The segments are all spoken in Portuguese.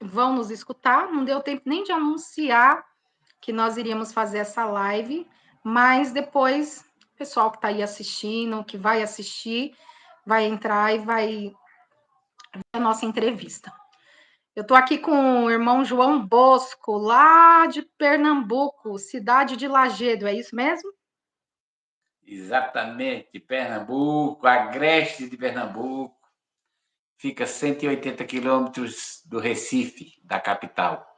vão nos escutar. Não deu tempo nem de anunciar que nós iríamos fazer essa live, mas depois o pessoal que está aí assistindo, que vai assistir, vai entrar e vai ver a nossa entrevista. Eu estou aqui com o irmão João Bosco, lá de Pernambuco, cidade de Lagedo, é isso mesmo? Exatamente, Pernambuco, Agreste de Pernambuco, fica 180 quilômetros do Recife, da capital.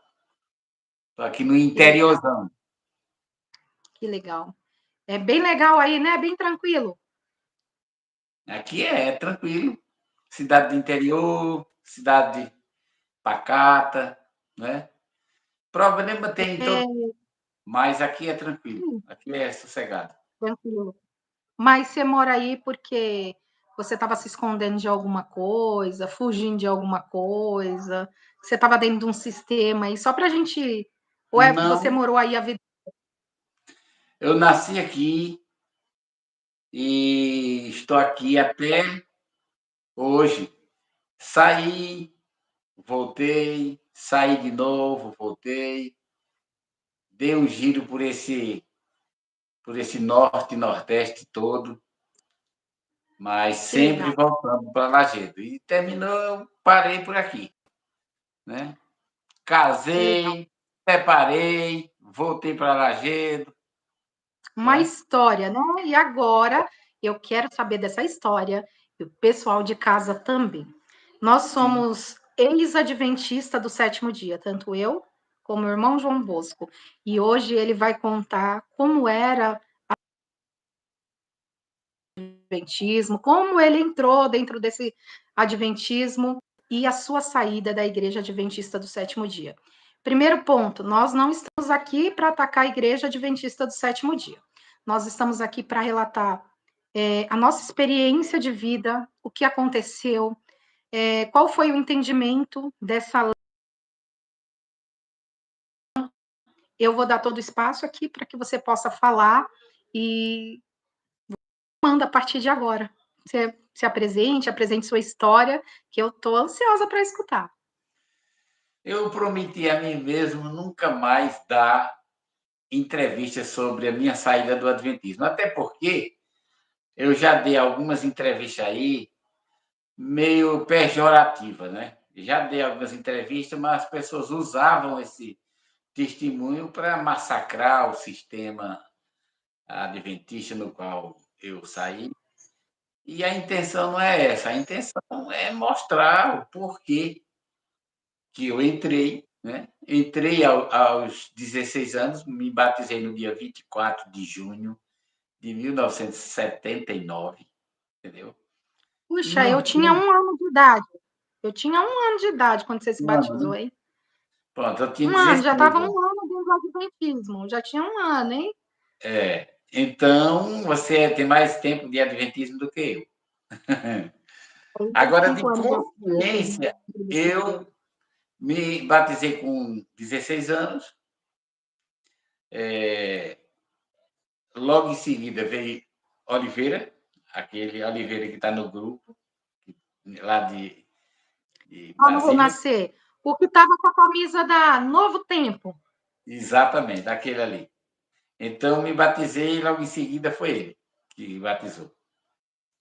Estou aqui no interiorzão. Que legal. É bem legal aí, né? Bem tranquilo. Aqui é tranquilo. Cidade do interior, cidade pacata, né? Problema tem em todo, mas aqui é tranquilo. Aqui é sossegado. Tranquilo. Mas você mora aí porque você estava se escondendo de alguma coisa, fugindo de alguma coisa, você estava dentro de um sistema aí, só para a gente. Ou é você Não, morou aí a vida? eu nasci aqui e estou aqui até hoje. Saí, voltei, saí de novo, voltei, dei um giro por esse norte, nordeste todo, mas Que sempre legal. voltando para Lagedo. E terminou, parei por aqui, né? Que legal. Casei, separei, voltei para Lagedo, Uma né? história, né? E agora eu quero saber dessa história, e o pessoal de casa também. Nós Sim. somos ex-adventista do sétimo dia, tanto eu como o irmão João Bosco. E hoje ele vai contar como era adventismo, como ele entrou dentro desse adventismo e a sua saída da igreja adventista do sétimo dia. Primeiro ponto, nós não estamos aqui para atacar a igreja adventista do sétimo dia. Nós estamos aqui para relatar a nossa experiência de vida, o que aconteceu, qual foi o entendimento dessa lei. Eu vou dar todo o espaço aqui para que você possa falar e manda a partir de agora. Você se apresente sua história, que eu estou ansiosa para escutar. Eu prometi a mim mesmo nunca mais dar entrevistas sobre a minha saída do Adventismo, até porque eu já dei algumas entrevistas aí meio pejorativa, né? Já dei algumas entrevistas, mas as pessoas usavam esse testemunho para massacrar o sistema adventista no qual eu saí. E a intenção não é essa, a intenção é mostrar o porquê que eu entrei, né? Entrei aos 16 anos, me batizei no dia 24 de junho de 1979, entendeu? E Puxa, no eu tinha 1 ano de idade. Eu tinha 1 ano de idade quando você se ano, batizou, né? hein? Pronto, eu tinha 1 ano, 16 já estava anos. 1 ano dentro do adventismo. Já tinha 1 ano, hein? É, então, você tem mais tempo de adventismo do que eu. Agora, 45 de anos de consciência, eu me batizei com 16 anos. É, logo em seguida veio Oliveira, aquele Oliveira que está no grupo, lá de Vamos Brasília. renascer. O que estava com a camisa da Novo Tempo. Exatamente, aquele ali. Então, me batizei e logo em seguida foi ele que batizou.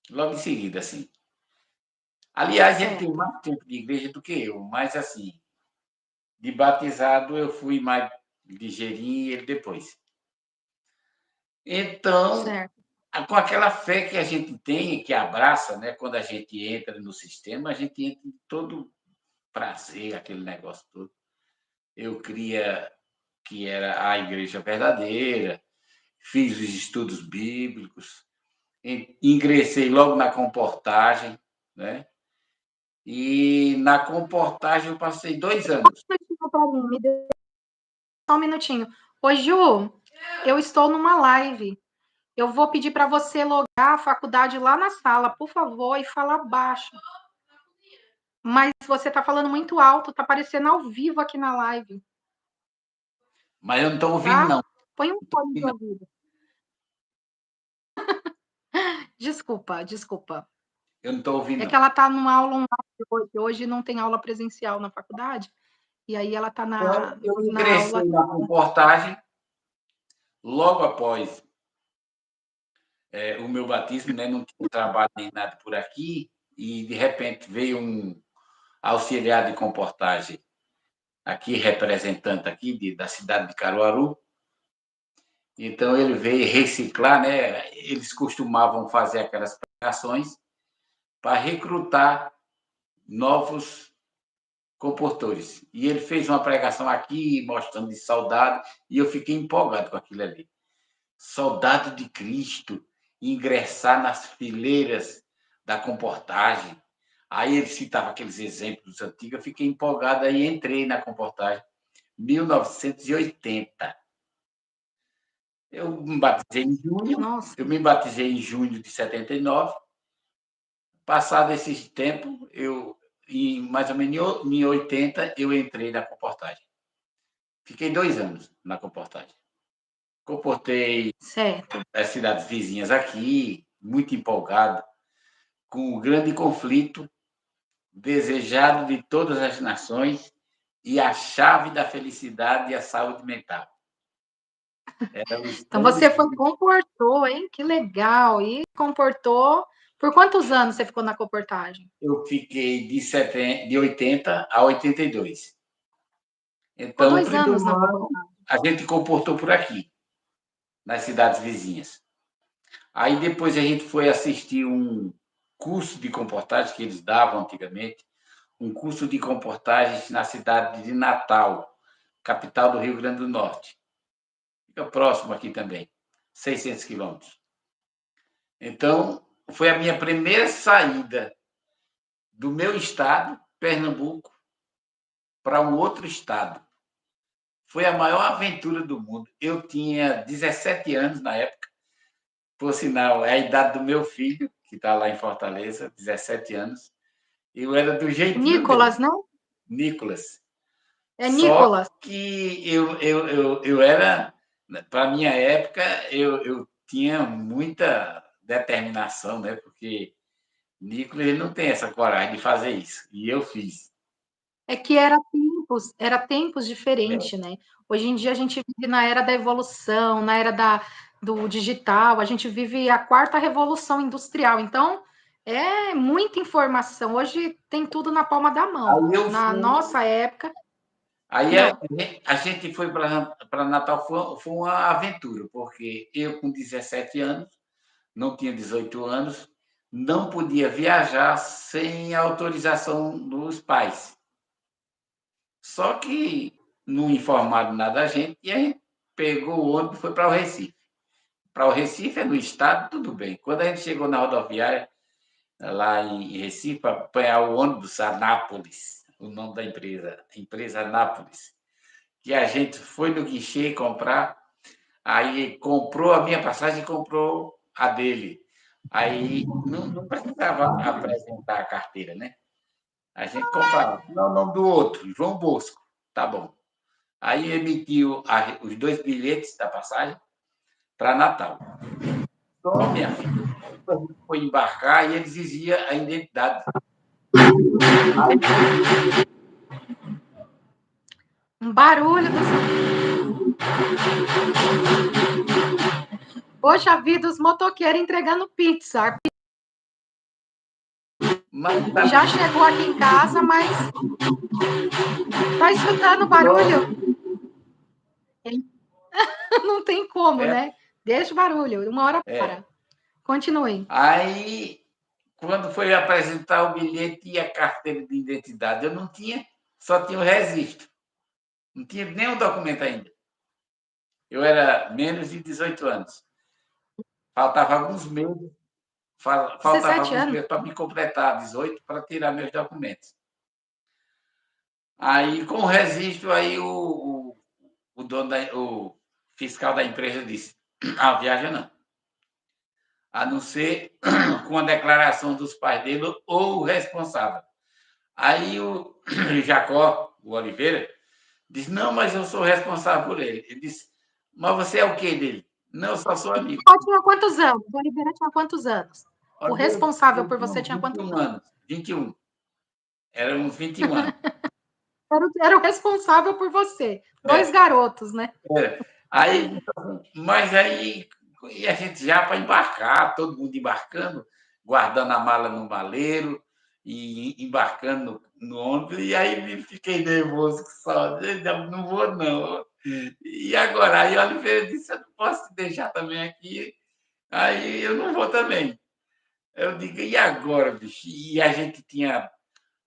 Logo em seguida, assim. Aliás, ele tem Certo. mais tempo de igreja do que eu, mas assim, de batizado eu fui mais ligeirinho e ele depois. Então, Certo. com aquela fé que a gente tem, que abraça, né? Quando a gente entra no sistema, a gente entra em todo prazer, aquele negócio todo. Eu cria que era a igreja verdadeira, fiz os estudos bíblicos, ingressei logo na comportagem, né? E na comportagem eu passei 2 anos. Me dê só um minutinho. Oi, Ju, eu estou numa live. Eu vou pedir para você logar a faculdade lá na sala, por favor, e falar baixo. Mas você está falando muito alto, está aparecendo ao vivo aqui na live, Mas eu não estou ouvindo, tá? não. Põe um fone de Não. ouvido. Desculpa, desculpa. Eu não estou ouvindo, É que não. ela está numa aula online hoje. Hoje não tem aula presencial na faculdade. E aí ela está Então, eu na ingressei aula. na comportagem logo após o meu batismo, né? Não tinha trabalho nem nada por aqui, e de repente veio um auxiliar de comportagem aqui, representante aqui da cidade de Caruaru. Então ele veio reciclar, né? Eles costumavam fazer aquelas pregações para recrutar novos comportores. E ele fez uma pregação aqui mostrando de saudade, e eu fiquei empolgado com aquilo ali. Soldado de Cristo, ingressar nas fileiras da comportagem. Aí ele citava aqueles exemplos antigos, eu fiquei empolgado, aí entrei na comportagem, 1980. Eu me batizei em junho, Nossa, eu me batizei em junho de 79. Passado esse tempo, mais ou menos em 80, eu entrei na comportagem. Fiquei 2 anos na comportagem. Comportei certo. as cidades vizinhas aqui, muito empolgado, com o grande conflito desejado de todas as nações e a chave da felicidade e a saúde mental. Então você foi, comportou, hein? Que legal. E comportou. Por quantos anos você ficou na comportagem? Eu fiquei de 80 a 82. Ficou Então, o 2 anos primeiro na ano, comportagem. a gente comportou por aqui, nas cidades vizinhas. Aí depois a gente foi assistir um curso de comportagem que eles davam antigamente, um curso de comportagem na cidade de Natal, capital do Rio Grande do Norte. Fica próximo aqui também, 600 quilômetros. Então, foi a minha primeira saída do meu estado, Pernambuco, para um outro estado. Foi a maior aventura do mundo. Eu tinha 17 anos na época, por sinal, é a idade do meu filho, que está lá em Fortaleza, 17 anos. Eu era do jeitinho dele, Nicolas, não? Nicolas. É Só Nicolas. que eu era, para a minha época, eu tinha muita determinação, né? Porque Nicolas ele não tem essa coragem de fazer isso. E eu fiz. É que era tempos diferentes, né? Hoje em dia a gente vive na era da evolução, na era do digital, a gente vive a quarta revolução industrial. Então, é muita informação. Hoje tem tudo na palma da mão. Aí eu Na fui. nossa época, Aí não. a gente foi para Natal, foi uma aventura, porque eu, com 17 anos, não tinha 18 anos, não podia viajar sem a autorização dos pais. Só que não informaram nada a gente e a gente pegou o ônibus e foi para o Recife. Para o Recife é no estado, tudo bem. Quando a gente chegou na rodoviária, lá em Recife, para apanhar o ônibus Anápolis, o nome da empresa Anápolis, que a gente foi no guichê comprar, aí comprou a minha passagem e comprou a dele. Aí não precisava apresentar a carteira, né? A gente comprava. Não, o nome do outro, João Bosco. Tá bom. Aí emitiu os 2 bilhetes da passagem para Natal. Só, minha filha, a gente foi embarcar e ele exigia a identidade. Um barulho do... Poxa vida, os motoqueiros entregando pizza. Mas Já chegou aqui em casa, mas tá escutando barulho? Não tem como, é, né? Deixa o barulho, uma hora é. para. Continue. Aí, quando foi apresentar o bilhete e a carteira de identidade, eu não tinha, só tinha o registro. Não tinha nenhum documento ainda. Eu era menos de 18 anos. Faltava alguns meses, faltava 17 alguns anos. meses para me completar 18 para tirar meus documentos. Aí, com o registro, aí o dono o fiscal da empresa disse: a viagem não. A não ser com a declaração dos pais dele ou o responsável. Aí o Jacó, o Oliveira, disse: não, mas eu sou responsável por ele. Ele disse: mas você é o quê dele? Não, eu só sou amigo. Ela tinha quantos anos? O Oliveira tinha quantos anos? O Olha, responsável eu por tinha você uns tinha quantos 21 anos? anos. 21. Era uns 21 anos. era o responsável por você. Dois É, garotos, né? aí, mas aí e a gente já para embarcar, todo mundo embarcando, guardando a mala no maleiro e embarcando no ônibus, e aí me fiquei nervoso que só, não vou não. E agora? Aí a Oliveira disse, eu não posso te deixar também aqui, aí eu não vou também. Eu digo, e agora, bicho? E a gente tinha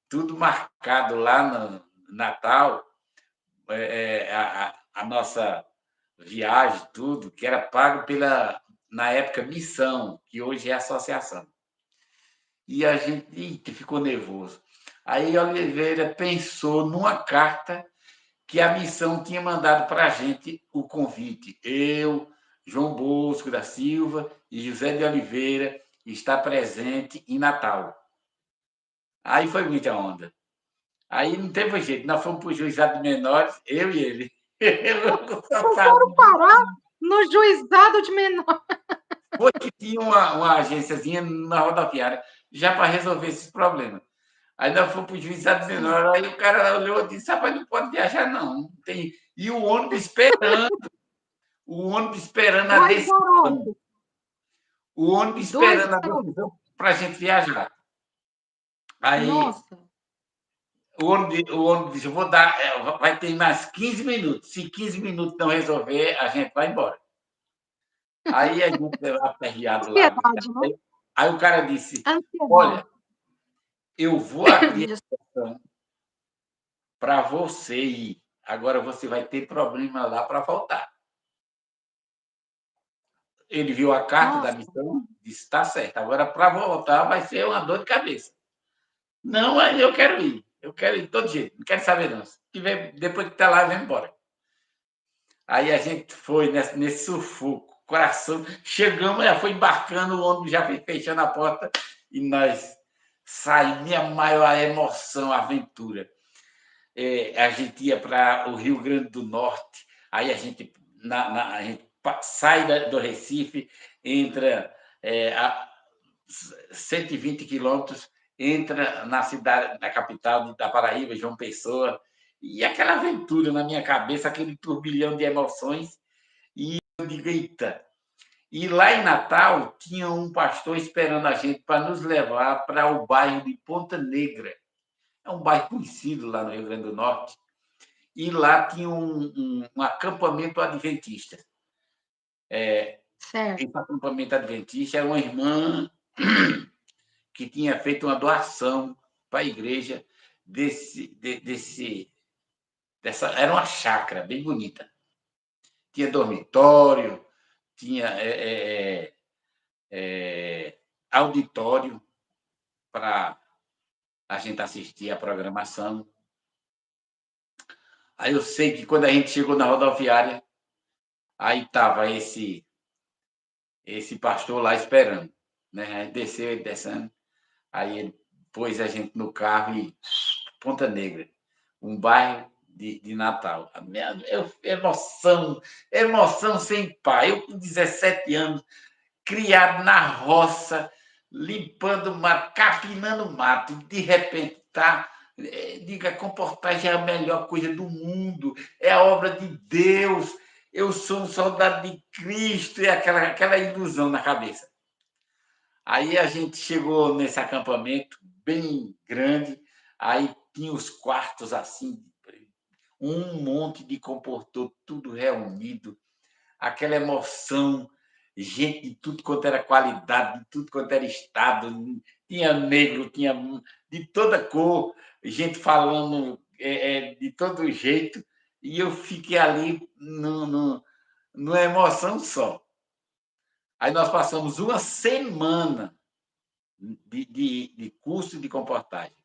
tudo marcado lá no Natal, a nossa viagem, tudo, que era pago pela, na época, missão, que hoje é associação. E a gente ficou nervoso. Aí Oliveira pensou numa carta que a missão tinha mandado para a gente o convite. Eu, João Bosco da Silva e José de Oliveira está presente em Natal. Aí foi muita onda. Aí não teve jeito, nós fomos para o juizado de menores, eu e ele. Vocês foram parar no juizado de menor. Foi que tinha uma agênciazinha na rodoviária já para resolver esses problemas. Aí nós fomos para o juizado de menores, aí o cara olhou e disse: rapaz, não pode viajar, não. Tem... E o ônibus esperando a Dois decisão. garotos. O ônibus Dois esperando a garotos. decisão para a gente viajar. Aí Nossa. o ônibus disse: eu vou dar, vai ter mais 15 minutos. Se 15 minutos não resolver, a gente vai embora. Aí a gente deu aperreado lá. Ansiedade, né? Aí o cara disse: Ansiedade. olha, eu vou abrir a exceção para você ir. Agora você vai ter problema lá para voltar. Ele viu a carta da Nossa. missão, disse: está certo. Agora, para voltar, vai ser uma dor de cabeça. Não, eu quero ir. Eu quero ir de todo jeito. Não quero saber, não. Se tiver, depois que está lá, vem embora. Aí a gente foi nesse sufoco, coração. Chegamos, já foi embarcando, o ônibus já foi fechando a porta e nós saímos. Minha maior emoção, aventura. A gente ia para o Rio Grande do Norte, aí a gente, a gente sai do Recife, entra a 120 quilômetros, entra na cidade, na capital da Paraíba, João Pessoa, e aquela aventura na minha cabeça, aquele turbilhão de emoções, e eu digo, eita! E lá em Natal, tinha um pastor esperando a gente para nos levar para o bairro de Ponta Negra. É um bairro conhecido lá no Rio Grande do Norte. E lá tinha um acampamento adventista. Certo. Esse acampamento adventista era uma irmã que tinha feito uma doação para a igreja era uma chácara bem bonita. Tinha dormitório, tinha auditório para a gente assistir a programação. Aí eu sei que quando a gente chegou na rodoviária, aí estava esse pastor lá esperando, né? Aí desceu ele descendo, aí ele pôs a gente no carro e Ponta Negra, um bairro de Natal. Emoção sem par. Eu com 17 anos, criado na roça, limpando mato, capinando mato, de repente tá, diga, comportagem é a melhor coisa do mundo, é a obra de Deus, eu sou um soldado de Cristo, e aquela ilusão na cabeça. Aí a gente chegou nesse acampamento bem grande, aí tinha os quartos assim, um monte de comportor, tudo reunido, aquela emoção, gente de tudo quanto era qualidade, de tudo quanto era estado, tinha negro, tinha de toda cor, gente falando de todo jeito, e eu fiquei ali numa emoção só. Aí nós passamos uma semana de curso de comportagem.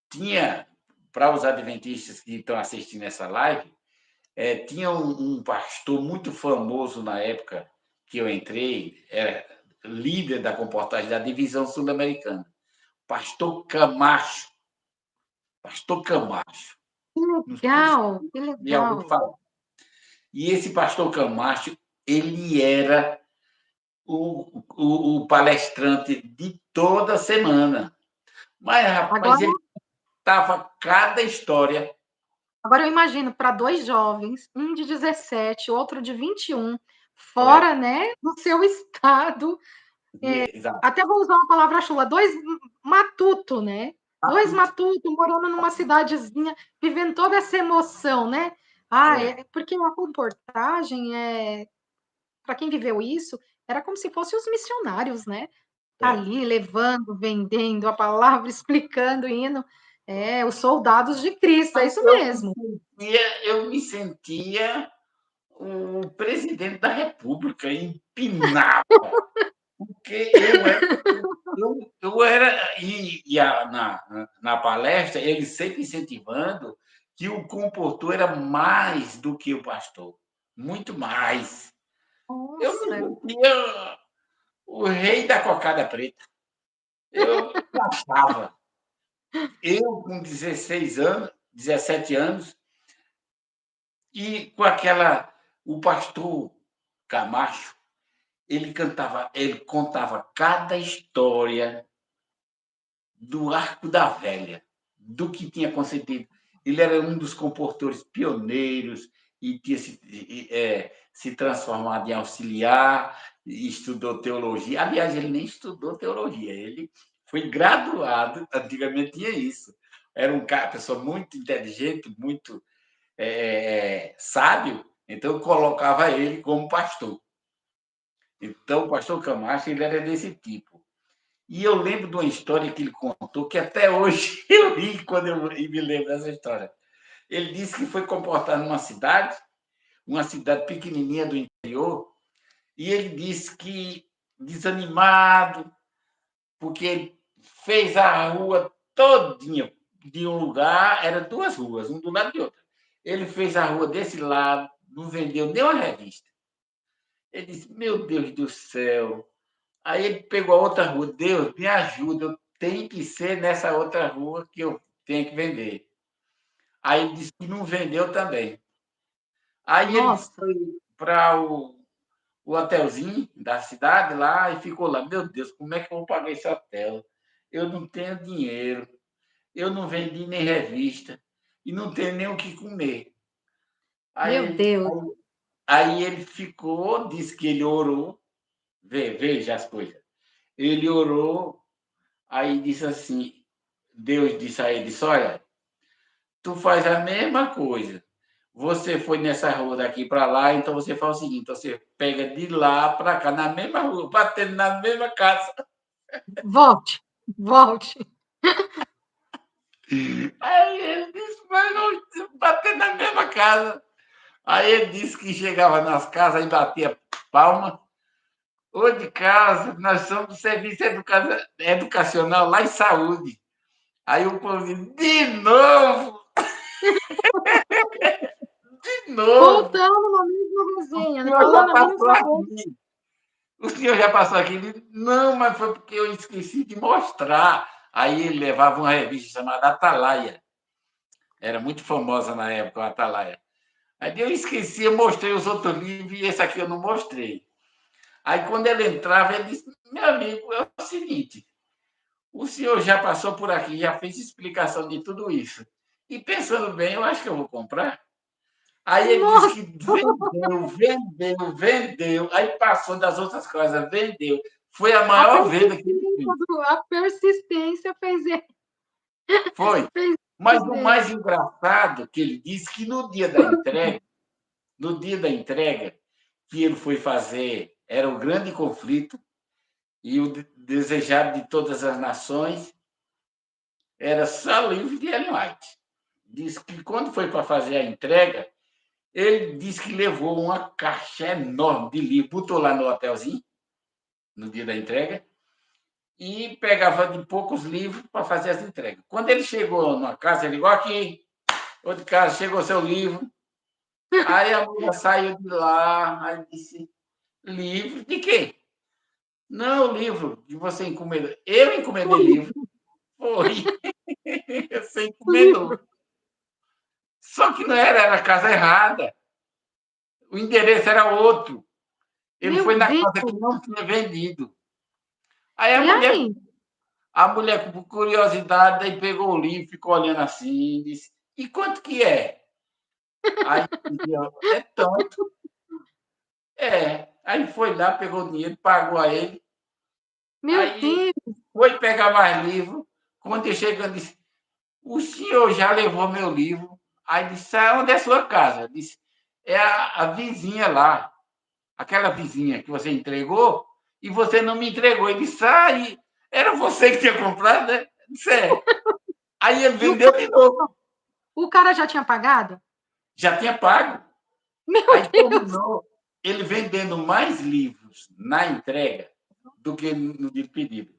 Tinha, para os adventistas que estão assistindo essa live, tinha um pastor muito famoso na época que eu entrei, era líder da comportagem da divisão sul-americana, pastor Camacho. Pastor Camacho. Que legal, que Me ouviu legal. falar. E esse pastor Camacho, ele era o palestrante de toda semana. Mas, rapaz, Agora, contava cada história. Agora eu imagino para 2 jovens, um de 17, outro de 21, Correto. fora, né, do seu estado, Exato. até vou usar uma palavra chula, 2 matuto, né, 2 Matuto. matuto morando numa cidadezinha, vivendo toda essa emoção, né. É, Porque a comportagem, para quem viveu isso, era como se fossem os missionários, né, é. ali levando, vendendo a palavra, explicando, indo. Os soldados de Cristo, é Mas isso mesmo. eu me sentia o presidente da República, empinava, porque eu era na palestra, ele sempre incentivando que o comportor era mais do que o pastor, muito mais. Eu me Nossa, sentia o rei da cocada preta. Eu achava. Eu, com 16 anos, 17 anos, e com aquela. O pastor Camacho, ele contava cada história do Arco da Velha, do que tinha concedido. Ele era um dos compositores pioneiros e tinha se transformado em auxiliar, e estudou teologia. Aliás, ele nem estudou teologia, ele foi graduado, antigamente tinha isso. Era um cara, pessoa muito inteligente, muito sábio, então eu colocava ele como pastor. Então, o pastor Camacho ele era desse tipo. E eu lembro de uma história que ele contou, que até hoje eu ri quando eu me lembro dessa história. Ele disse que foi comportar numa cidade, uma cidade pequenininha do interior, e ele disse que, desanimado, porque ele fez a rua todinha de um lugar, eram duas ruas, um do lado de outro. Ele fez a rua desse lado, não vendeu nem uma revista. Ele disse, meu Deus do céu. Aí ele pegou a outra rua, Deus, me ajuda, eu tenho que ser nessa outra rua que eu tenho que vender. Aí ele disse que não vendeu também. Aí ele nossa, foi para o hotelzinho da cidade lá e ficou lá. Meu Deus, como é que eu vou pagar esse hotel? Eu não tenho dinheiro, eu não vendi nem revista e não tenho nem o que comer. meu Aí, Deus. aí ele ficou, disse que ele orou, veja as coisas. Ele orou, aí disse assim, Deus disse a ele, disse, olha, tu faz a mesma coisa. Você foi nessa rua daqui para lá, então você faz o seguinte, você pega de lá para cá, na mesma rua, batendo na mesma casa. Volte, volte. Aí ele disse, mas não, bater na mesma casa. Aí ele disse que chegava nas casas e batia palma. Ô de casa, nós somos do serviço educacional lá em saúde. Aí o povo disse, de novo, Voltando na mesma resenha, o né, senhor já falando a passou mesma coisa. aqui. O senhor já passou aqui? Não, mas foi porque eu esqueci de mostrar. Aí ele levava uma revista chamada Atalaia. Era muito famosa na época, a Atalaia. Aí eu esqueci, eu mostrei os outros livros e esse aqui eu não mostrei. Aí quando ele entrava, ele disse: meu amigo, é o seguinte, o senhor já passou por aqui, já fez explicação de tudo isso. E pensando bem, eu acho que eu vou comprar. Aí ele disse Nossa, que vendeu. Aí passou das outras coisas, vendeu. Foi a maior venda que ele fez. a persistência fez ele, Foi. fez Mas isso o dele. mais engraçado que ele disse que no dia da entrega, que ele foi fazer, era o grande conflito, e o desejado de todas as nações era só livro de Ellen White. Diz que quando foi para fazer a entrega, ele disse que levou uma caixa enorme de livro, botou lá no hotelzinho, no dia da entrega, e pegava de poucos livros para fazer as entregas. Quando ele chegou numa casa, ele ligou aqui, outro casa, chegou seu livro. Aí a mulher saiu de lá, aí disse, livro de quê? Não, livro que você encomendou. Eu encomendei livro. Foi. Você O livro. encomendou. Só que não era a casa errada. O endereço era outro. Ele Meu foi na Deus. casa que não tinha vendido. Aí a E mulher aí? A mulher, por curiosidade, daí pegou o livro, ficou olhando assim, disse: E quanto que é? Aí eu, é tanto. É. Aí foi lá, pegou o dinheiro, pagou a ele. Meu Aí Deus! foi pegar mais livro. Quando eu chegando, disse: O senhor já levou meu livro? Aí disse: Onde é a sua casa? Disse: É a vizinha lá, aquela vizinha que você entregou e você não me entregou. Ele disse: era você que tinha comprado, né? Disse: É. Aí ele E vendeu de novo. o cara já tinha pagado? Já tinha pago. Meu Aí Deus! terminou ele vendendo mais livros na entrega do que no dia pedido.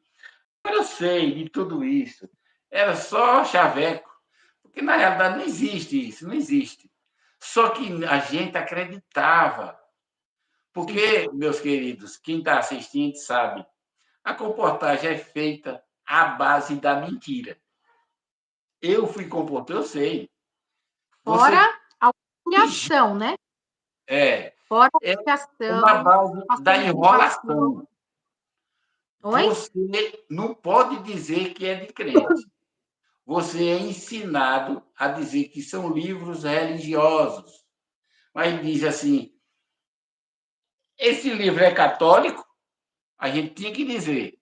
Eu sei de tudo isso. Era só chaveco. Porque, na realidade, não existe isso, não existe. Só que a gente acreditava. Sim. Porque, meus queridos, quem está assistindo sabe, a comportagem é feita à base da mentira. Eu fui comportar, eu sei. Fora Você a humilhação, né? é, Fora a é uma humilhação, base a da sonegação. enrolação. Oi? Você não pode dizer que é de crente. Você é ensinado a dizer que são livros religiosos. Mas diz assim: esse livro é católico? A gente tinha que dizer: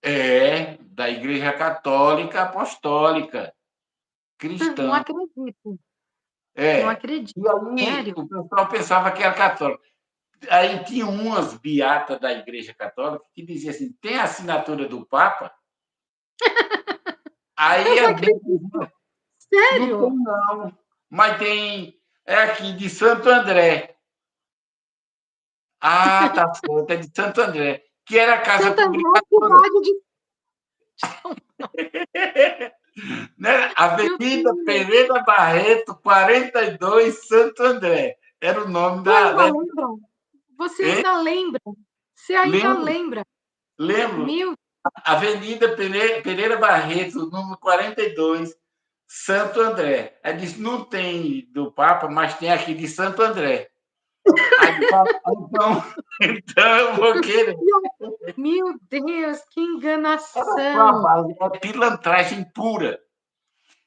é da Igreja Católica Apostólica Não Cristã. acredito. Não É. acredito. E aí Sério? o pessoal pensava que era católico. Aí tinha umas beatas da Igreja Católica que diziam assim: tem a assinatura do Papa? Eu Aí não a gente acredito. não tem, Sério? não. Mas tem. É aqui de Santo André. Ah, tá certo, é de Santo André, que era a casa Santa André é publicadora. cidade de Né? Meu Avenida Deus. Pereira Barreto, 42, Santo André. Era o nome Tu ainda da. lembra? Você Hein? ainda lembra? Você ainda Lembro, lembra? lembro. Meu, Avenida Pereira Barreto, número 42, Santo André. Aí disse: não tem do Papa, mas tem aqui de Santo André. Aí, então, então eu vou querer. meu Deus, que Era só a enganação. base, é pilantragem pura.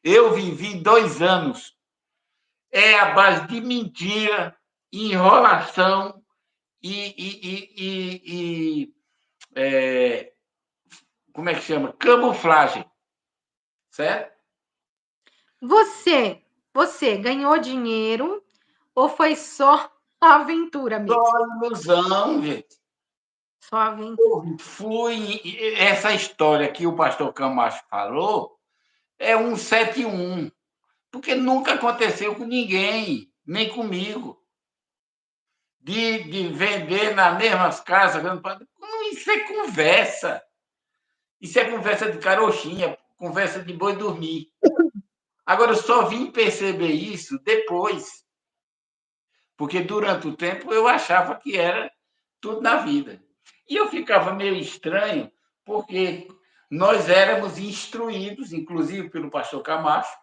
Eu vivi 2 anos. É a base de mentira, enrolação e como é que chama? Camuflagem, certo? Você ganhou dinheiro ou foi só aventura mesmo? Só ilusão, gente. Só aventura. Fui. Essa história que o pastor Camacho falou é 171, porque nunca aconteceu com ninguém, nem comigo. De vender nas mesmas casas. Isso é conversa. Isso é conversa de carochinha, conversa de boi dormir. Agora, eu só vim perceber isso depois, porque durante o tempo eu achava que era tudo na vida. E eu ficava meio estranho, porque nós éramos instruídos, inclusive pelo pastor Camacho,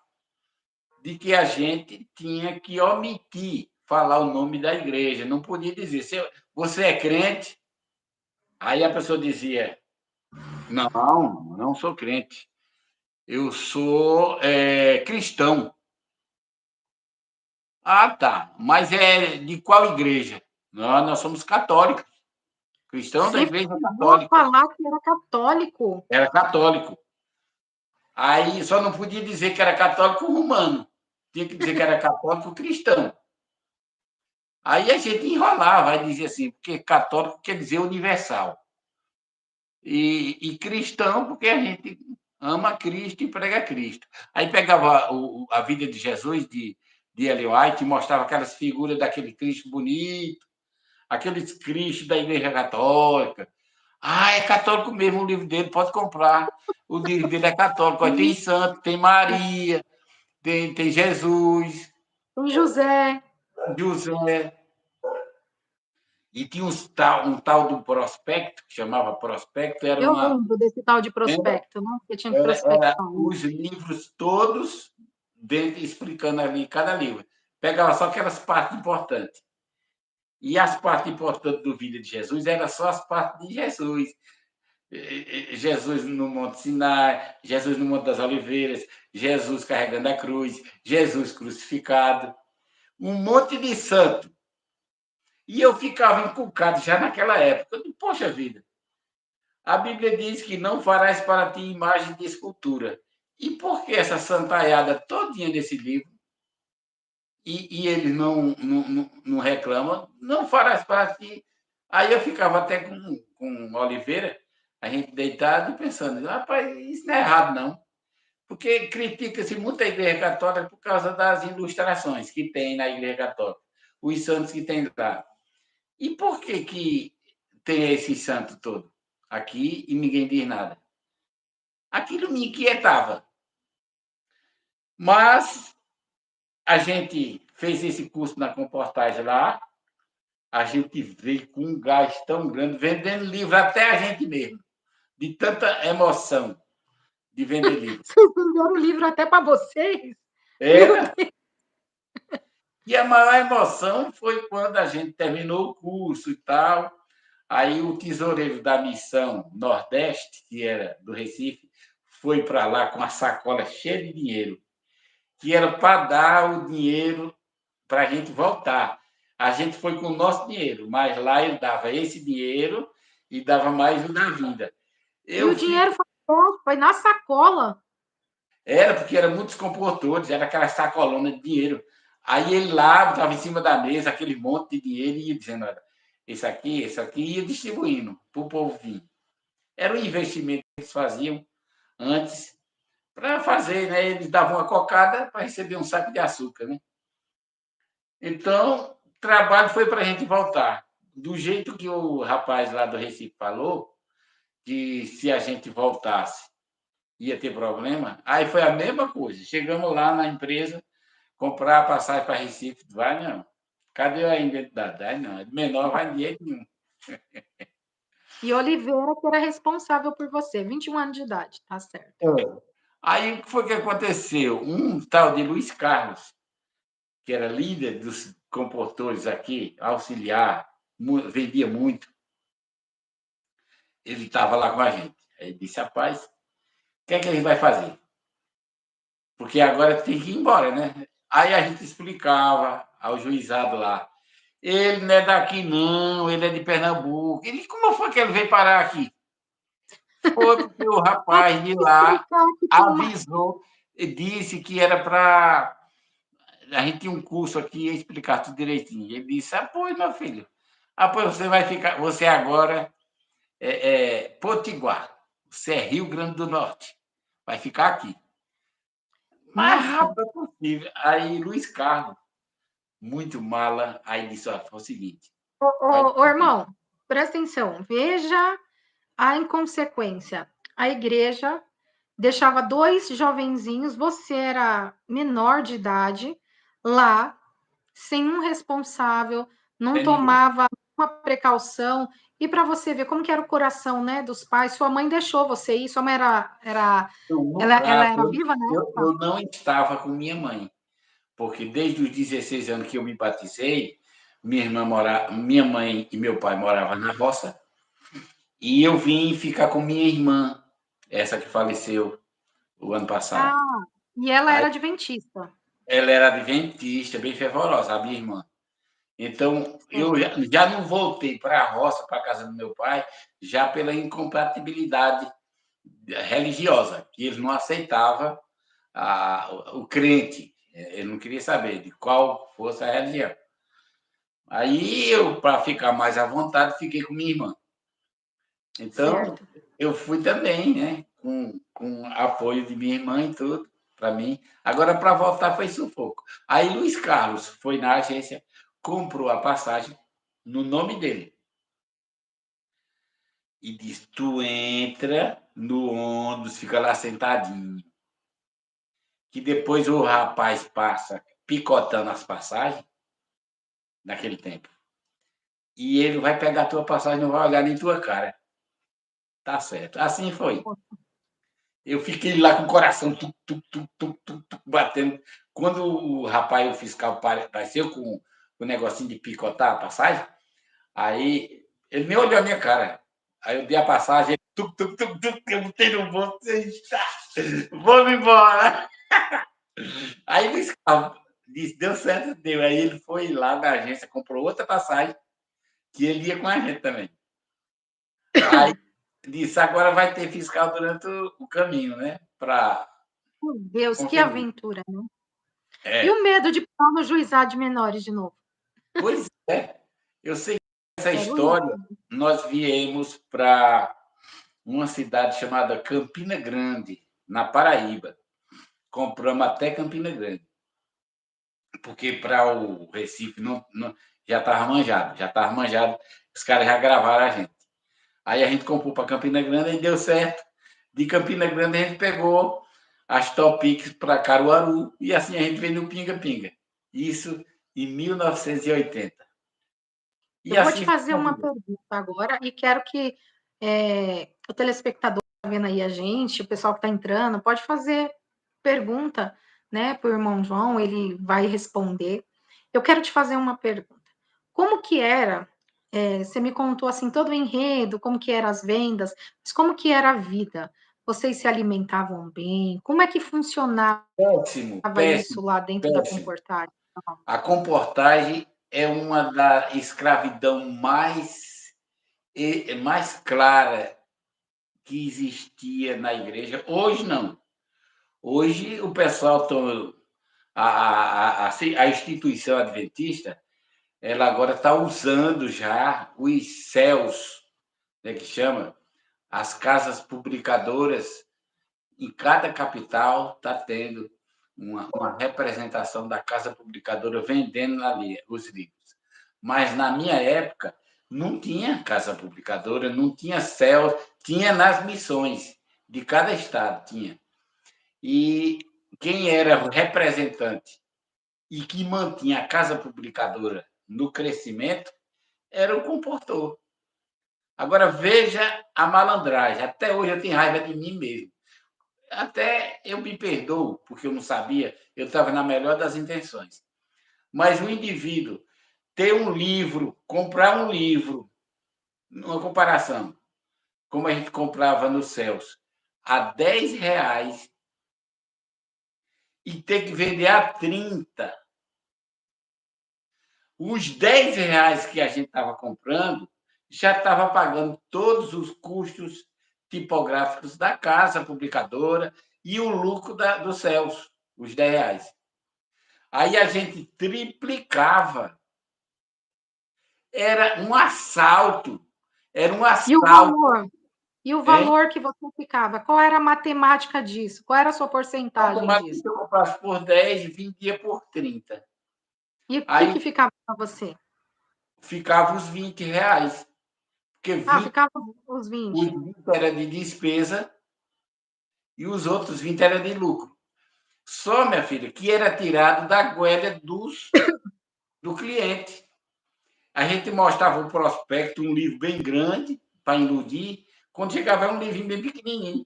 de que a gente tinha que omitir falar o nome da igreja. Não podia dizer, você é crente? Aí a pessoa dizia, não, não sou crente. Eu sou cristão. Ah, tá. Mas é de qual igreja? Nós somos católicos. Cristão da Você igreja chegou a católica. falar que era católico. Era católico. Aí só não podia dizer que era católico romano. Tinha que dizer que era católico cristão. Aí a gente enrolava, aí dizia assim, porque católico quer dizer universal. E cristão, porque a gente ama Cristo e prega Cristo. Aí pegava a vida de Jesus, de Ellen White, e mostrava aquelas figuras daquele Cristo bonito, aqueles Cristos da Igreja Católica. Ah, é católico mesmo o livro dele, pode comprar. O livro dele é católico. Aí tem santo, tem Maria, tem Jesus, O José, José. E tinha um tal do prospecto, que chamava prospecto, era eu uma. lembro desse tal de Lembra? prospecto, né? Você tinha que Era prospectar. os livros todos dentro, explicando ali cada livro. Pegava só aquelas partes importantes. E as partes importantes do Vida de Jesus eram só as partes de Jesus. Jesus no Monte Sinai, Jesus no Monte das Oliveiras, Jesus carregando a cruz, Jesus crucificado, um monte de santo. E eu ficava encucado já naquela época. Eu digo, poxa vida, a Bíblia diz que não farás para ti imagem de escultura. E por que essa santaiada todinha desse livro? E eles não reclamam, não farás para ti. Aí eu ficava até com Oliveira, a gente deitado, pensando, rapaz, isso não é errado, não. Porque critica-se muito a Igreja Católica por causa das ilustrações que tem na Igreja Católica, os santos que tem lá. E por que tem esse santo todo aqui e ninguém diz nada? Aquilo me inquietava. Mas a gente fez esse curso na comportagem lá, a gente veio com um gás tão grande, vendendo livro até a gente mesmo, de tanta emoção de vender livro. Vocês venderam o livro até para vocês? Era. E a maior emoção foi quando a gente terminou o curso e tal. Aí o tesoureiro da missão Nordeste, que era do Recife, foi para lá com uma sacola cheia de dinheiro, que era para dar o dinheiro para a gente voltar. A gente foi com o nosso dinheiro, mas lá ele dava esse dinheiro e dava mais o da vinda. E o dinheiro foi na sacola. Era, porque eram muitos computadores, era aquela sacolona de dinheiro. Aí ele lá estava em cima da mesa, aquele monte de dinheiro, e ia dizendo: olha, esse aqui, ia distribuindo para o povo vir. Era um investimento que eles faziam antes para fazer, né? Eles davam uma cocada para receber um saco de açúcar, né? Então, o trabalho foi para a gente voltar. Do jeito que o rapaz lá do Recife falou, que se a gente voltasse ia ter problema, aí foi a mesma coisa. Chegamos lá na empresa, comprar a passagem para Recife, vai não. Cadê a identidade? Vai não, menor vai de jeito nenhum. E Oliveira, que era responsável por você, 21 anos de idade, tá certo. Aí o que foi que aconteceu? Um tal de Luiz Carlos, que era líder dos comportores aqui, auxiliar, vendia muito, ele estava lá com a gente. Aí ele disse, rapaz, o que é que a gente vai fazer? Porque agora tem que ir embora, né? Aí a gente explicava ao juizado lá. Ele não é daqui, não, ele é de Pernambuco. Ele, como foi que ele veio parar aqui? Foi porque o rapaz de lá avisou e disse que era para. A gente tinha um curso aqui, ia explicar tudo direitinho. Ele disse: pois, meu filho, pois você vai ficar. Você agora é Potiguar. Você é Rio Grande do Norte. Vai ficar aqui. Mais rápido possível. Aí, Luiz Carlos, muito mala, aí disse: foi o seguinte. Ô, irmão, presta atenção, veja a inconsequência. A igreja deixava 2 jovenzinhos, você era menor de idade, lá, sem um responsável, não tomava uma precaução. E para você ver como que era o coração, né, dos pais, sua mãe deixou você ir, sua mãe ela era viva, né? Eu não estava com minha mãe, porque desde os 16 anos que eu me batizei, minha mãe e meu pai moravam na roça, e eu vim ficar com minha irmã, essa que faleceu o ano passado. E ela era adventista. Ela era adventista, bem fervorosa, a minha irmã. Então, eu já não voltei para a roça, para a casa do meu pai, já pela incompatibilidade religiosa, que ele não aceitava o crente. Ele não queria saber de qual fosse a religião. Aí eu, para ficar mais à vontade, fiquei com minha irmã. Então, eu fui também, né? Com apoio de minha irmã e tudo, para mim. Agora, para voltar, foi sufoco. Aí, Luiz Carlos foi na agência, comprou a passagem no nome dele. E disse: tu entra no ônibus, fica lá sentadinho. Que depois o rapaz passa picotando as passagens, naquele tempo. E ele vai pegar a tua passagem e não vai olhar nem tua cara. Tá certo. Assim foi. Eu fiquei lá com o coração batendo. Quando o rapaz, o fiscal, apareceu com o negocinho de picotar a passagem, aí ele nem olhou a minha cara. Aí eu dei a passagem, tuc, tuc, tuc, tuc, eu botei no bolso, tá, vamos embora. Aí o fiscal disse, deu certo, deu. Aí ele foi lá na agência, comprou outra passagem, que ele ia com a gente também. Aí disse, agora vai ter fiscal durante o caminho, né? Para Meu Deus, que conferir. aventura, né? E É, o medo de pular no juizado de menores de novo? pois é. Eu sei que essa Era o risco. história, nós viemos para uma cidade chamada Campina Grande, na Paraíba. Compramos até Campina Grande, porque para o Recife já estava manjado, os caras já gravaram a gente. Aí a gente comprou para Campina Grande e deu certo. De Campina Grande a gente pegou as Topics para Caruaru e assim a gente veio no Pinga Pinga. Isso em 1980. E Eu vou te assim fazer foi a uma vida. pergunta agora e quero que o telespectador que está vendo aí a gente, o pessoal que está entrando, pode fazer pergunta, né, para o irmão João, ele vai responder. Eu quero te fazer uma pergunta. Como que era, você me contou assim todo o enredo, como que eram as vendas, mas como que era a vida? Vocês se alimentavam bem? Como é que funcionava Péssimo, péssimo, isso lá dentro da péssimo. comportagem? A comportagem é uma da escravidão mais clara que existia na igreja. Hoje não. Hoje o pessoal a instituição adventista, ela agora está usando já os céus, né, que chama, as casas publicadoras. Em cada capital está tendo uma representação da casa publicadora vendendo ali os livros. Mas na minha época não tinha casa publicadora, não tinha céus, tinha nas missões de cada estado tinha. E quem era o representante e que mantinha a casa publicadora no crescimento era o comportor. Agora veja a malandragem. Até hoje eu tenho raiva de mim mesmo. Até eu me perdoo, porque eu não sabia, eu estava na melhor das intenções. Mas o indivíduo ter um livro, comprar um livro, numa comparação, como a gente comprava nos céus, a R$ 10 e ter que vender a 30. Os R$ 10 que a gente estava comprando já estava pagando todos os custos tipográficos da casa publicadora e o lucro dos céus, os R$ 10. Aí a gente triplicava. Era um assalto. Era um E o assalto. valor? E o Hein? valor que você ficava? Qual era a matemática disso? Qual era a sua porcentagem disso? Se eu comprasse por 10, vendia por 30. E o que, Aí que ficava para você? ficava os R$ 20. Porque Ah, 20, ficava os os 20. 20 era de despesa e os outros 20 era de lucro. Só, minha filha, que era tirado da goela do cliente. A gente mostrava o prospecto, um livro bem grande, para iludir. Quando chegava, era um livrinho bem pequenininho.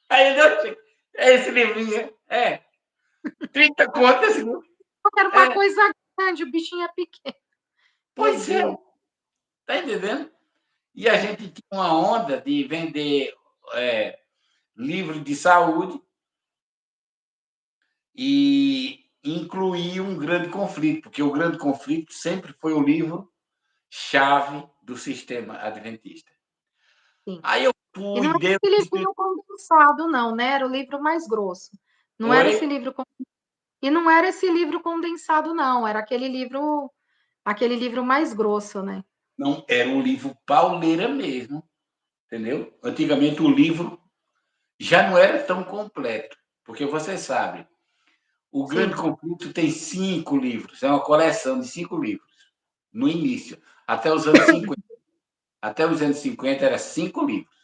Aí eu, esse livrinho, 30 contas. Esse livro. Era uma coisa grande, o bichinho é pequeno. Meu Pois é, Deus. tá entendendo? E a gente tinha uma onda de vender livro de saúde e incluir um grande conflito, porque o grande conflito sempre foi o livro-chave do sistema adventista. Sim. Aí eu E não fui, era dei. esse livrinho condensado, não, né? Era o livro mais grosso. Não era Oi? esse livro. E não era esse livro condensado, não. Era aquele livro mais grosso, né? Não, era um livro pauleira mesmo, entendeu? Antigamente o livro já não era tão completo, porque você sabe, o Grande Sim. Conflito tem 5 livros, é uma coleção de 5 livros, no início, até os anos 50. Até os anos 50 era 5 livros.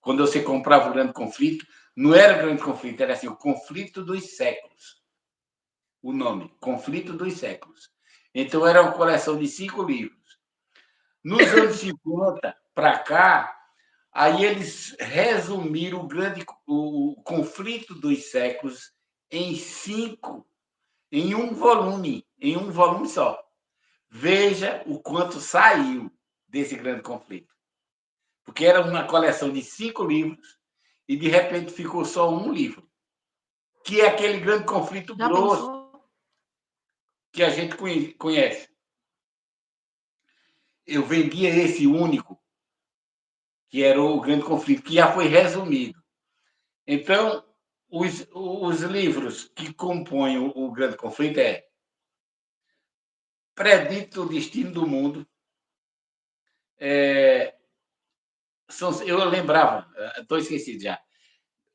Quando você comprava o Grande Conflito, não era o Grande Conflito, era assim, o Conflito dos Séculos. O nome, Conflito dos Séculos. Então era uma coleção de 5 livros. Nos anos 50 para cá, aí eles resumiram o conflito dos séculos em um volume só. Veja o quanto saiu desse grande conflito. porque era uma coleção de 5 livros e, de repente, ficou só um livro, que é aquele grande conflito Já grosso pensou? que a gente conhece. Eu vendia esse único, que era o grande conflito, que já foi resumido. Então, os livros que compõem o grande conflito é Predito o Destino do Mundo. Eu lembrava, estou esquecido já.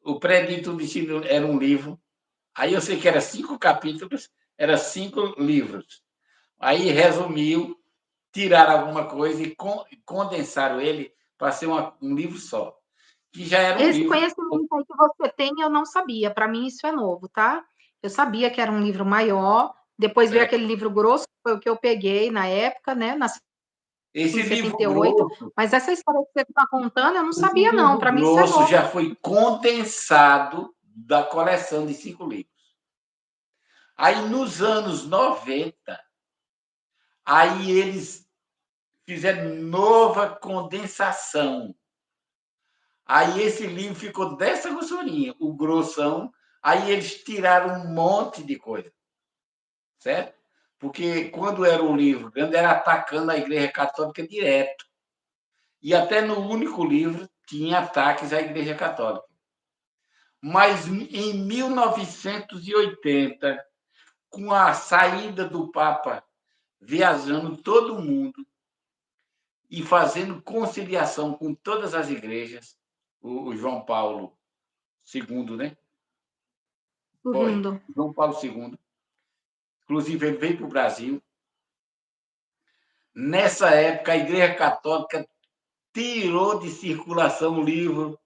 O Predito o Destino era um livro. Aí eu sei que era 5 capítulos, era 5 livros. Aí resumiu, tiraram alguma coisa e condensaram ele para ser um livro só. Que já era um Esse livro. conhecimento aí que você tem, eu não sabia. Para mim, isso é novo, tá? Eu sabia que era um livro maior. Depois veio É, aquele livro grosso, que foi o que eu peguei na época, né? Em esse livro 78. grosso, Mas essa história que você está contando, eu não esse sabia, não. livro Para mim, isso é grosso novo. já foi condensado da coleção de 5 livros. Aí, nos anos 90, aí eles fizeram nova condensação. Aí esse livro ficou dessa grossurinha, o grossão. Aí eles tiraram um monte de coisa, certo? Porque quando era um livro grande, era atacando a Igreja Católica direto. E até no único livro tinha ataques à Igreja Católica. Mas em 1980, com a saída do Papa viajando todo o mundo e fazendo conciliação com todas as igrejas, o João Paulo II, né? Foi, Segundo. João Paulo II. Inclusive, ele veio para o Brasil. Nessa época, a Igreja Católica tirou de circulação o livro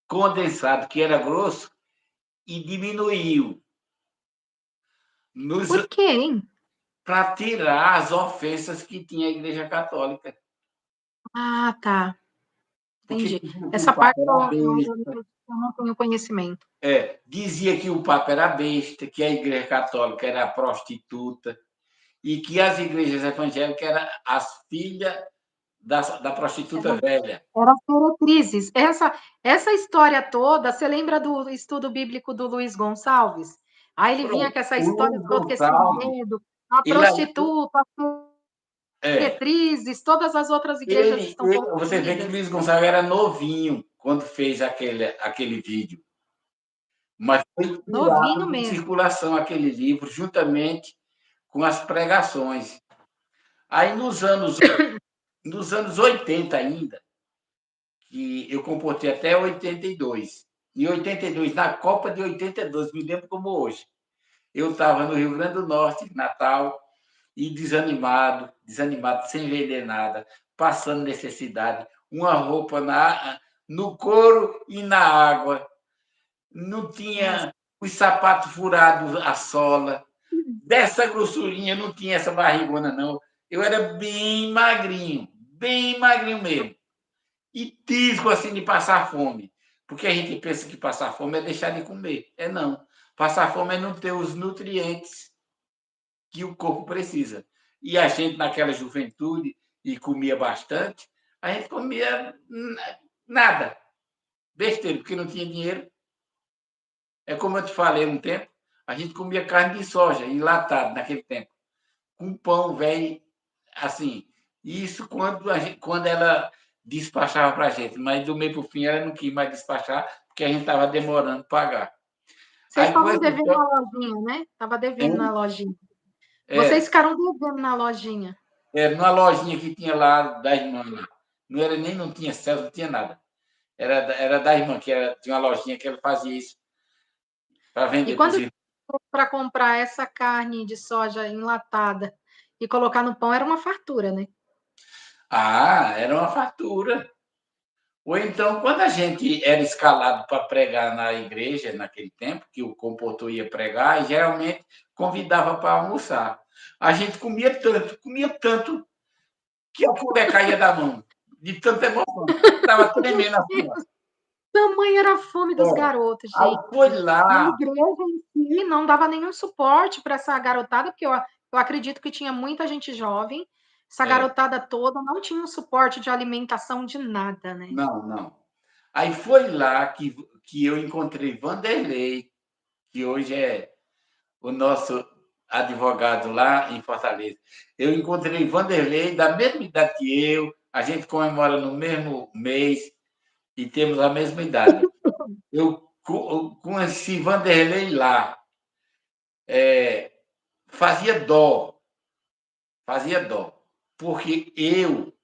condensado, que era grosso, e diminuiu Por quê, hein? para tirar as ofensas que tinha a Igreja Católica. Ah, tá. Porque Entendi. dizia que o Essa Papa parte era besta, eu não tenho conhecimento. dizia que o Papa era besta, que a Igreja Católica era prostituta e que as igrejas evangélicas eram as filhas da prostituta velha. Eram as meretrizes. Essa história toda, você lembra do estudo bíblico do Luiz Gonçalves? Aí ele vinha Pronto. com essa O história Luiz toda, com esse Gonçalves, enredo, a ele, prostituta, as é, meretrizes, todas as outras igrejas estão você vê que o corrompidas. Luiz Gonçalves era novinho quando fez aquele vídeo, mas foi Novinho tirado de mesmo. circulação aquele livro, juntamente com as pregações. Aí, nos anos 80 ainda, que eu comportei até 82. Em 82, na Copa de 82, me lembro como hoje. Eu estava no Rio Grande do Norte, Natal, e desanimado, sem vender nada, passando necessidade, uma roupa no couro e na água, não Nossa. tinha os sapatos furados, a sola, dessa grossurinha, não tinha essa barrigona, não. Eu era bem magrinho mesmo. E tisco assim de passar fome. Porque a gente pensa que passar fome é deixar de comer. É não. Passar fome é não ter os nutrientes que o corpo precisa. E a gente, naquela juventude, e comia bastante, a gente comia nada. Besteira, porque não tinha dinheiro. É como eu te falei um tempo, a gente comia carne de soja, enlatada naquele tempo, com pão velho, assim. Isso quando ela despachava para a gente, mas do meio para o fim ela não quis mais despachar, porque a gente estava demorando para pagar. Vocês Aí com estavam essa devendo história, na lojinha, né? Estava devendo na lojinha. Vocês é, ficaram devendo na lojinha. numa lojinha que tinha lá da irmã, não tinha Celso, não tinha nada. Era da irmã, tinha uma lojinha que ela fazia isso para E vender para os quando irmãos. para comprar essa carne de soja enlatada e colocar no pão era uma fartura, né? Ah, era uma fartura. Ou então, quando a gente era escalado para pregar na igreja, naquele tempo, que o comportor ia pregar, e geralmente convidava para almoçar. A gente comia tanto, que a colher caía da mão, de tanta emoção. Estava tremendo assim, ó. Tamanho era a fome dos É. garotos, Aí gente. foi E a lá, igreja em si não dava nenhum suporte para essa garotada, porque eu acredito que tinha muita gente jovem, Essa garotada toda não tinha um suporte de alimentação de nada, né? Não, não. Aí foi lá que eu encontrei Vanderlei, que hoje é o nosso advogado lá em Fortaleza. Eu encontrei Vanderlei, da mesma idade que eu, a gente comemora no mesmo mês e temos a mesma idade. Eu conheci Vanderlei lá. Fazia dó, fazia dó, porque eu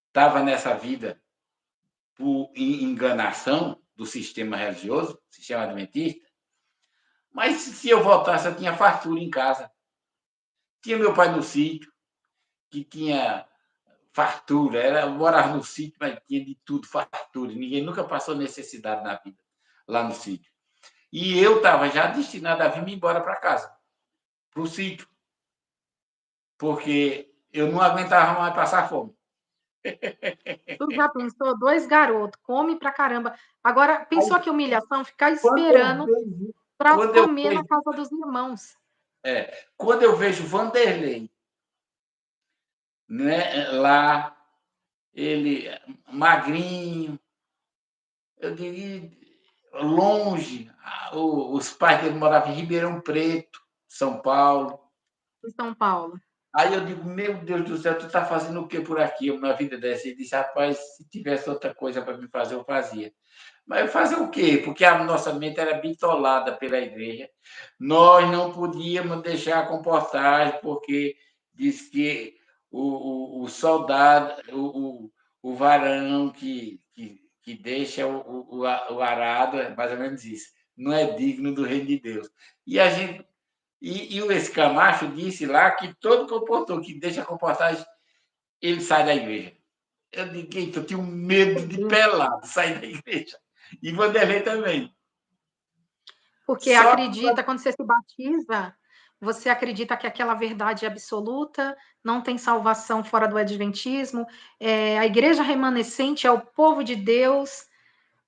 estava nessa vida por enganação do sistema religioso, sistema adventista, mas se eu voltasse, eu tinha fartura em casa. Tinha meu pai no sítio, que tinha fartura, era morar no sítio, mas tinha de tudo, fartura. Ninguém nunca passou necessidade na vida, lá no sítio. E eu estava já destinado a vir embora para casa, para o sítio, porque eu não aguentava mais passar fome. Tu já pensou? Dois garotos, come pra caramba. Agora, pensou Aí, que humilhação ficar quando eu esperando vejo, para quando eu comer na vejo, casa dos irmãos. quando eu vejo Vanderlei, né, lá, ele magrinho, eu diria longe, os pais dele moravam em Ribeirão Preto, São Paulo. Em São Paulo. Aí eu digo, meu Deus do céu, tu está fazendo o que por aqui, uma vida dessa? Ele disse, rapaz, se tivesse outra coisa para me fazer, eu fazia. Mas fazer o quê? Porque a nossa mente era bitolada pela igreja. Nós não podíamos deixar a comportagem, porque diz que o soldado, o varão que deixa o arado, é mais ou menos isso, não é digno do reino de Deus. E a gente esse Camacho disse lá que todo comportor que deixa a comportagem, ele sai da igreja. Eu digo, eita, eu tenho medo de pelado sair da igreja. E Vanderlei também. Porque Só acredita, quando você se batiza, você acredita que aquela verdade é absoluta, não tem salvação fora do adventismo, a igreja remanescente é o povo de Deus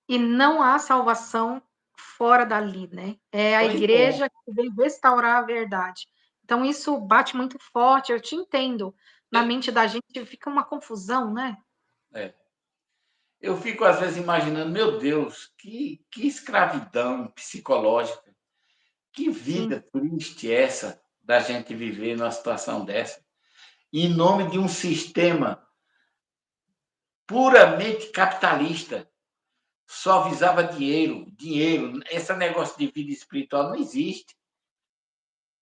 e não há salvação fora dali, né? É a pois é. igreja que vem restaurar a verdade. Então, isso bate muito forte, eu te entendo. Na mente da gente fica uma confusão, né? É. Eu fico, às vezes, imaginando, meu Deus, que escravidão psicológica, que Sim, vida triste é essa da gente viver numa situação dessa, em nome de um sistema puramente capitalista. Só visava dinheiro, dinheiro. Esse negócio de vida espiritual não existe.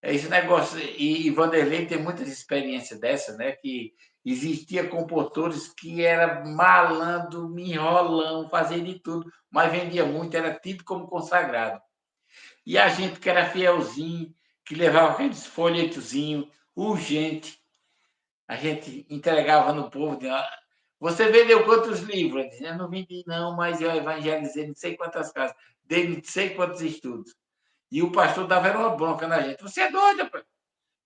Esse negócio, e Vanderlei tem muitas experiências dessa, né? Que existia compositores que era malandro, enrolão, fazia de tudo, mas vendia muito, era tido como consagrado. E a gente que era fielzinho, que levava aqueles folhetozinhos, urgente, a gente entregava no povo. Você vendeu quantos livros? Ele disse, eu não vendi, não, mas eu evangelizei não sei quantas casas, dei não sei quantos estudos. E o pastor dava uma bronca na gente. Você é doido, pai?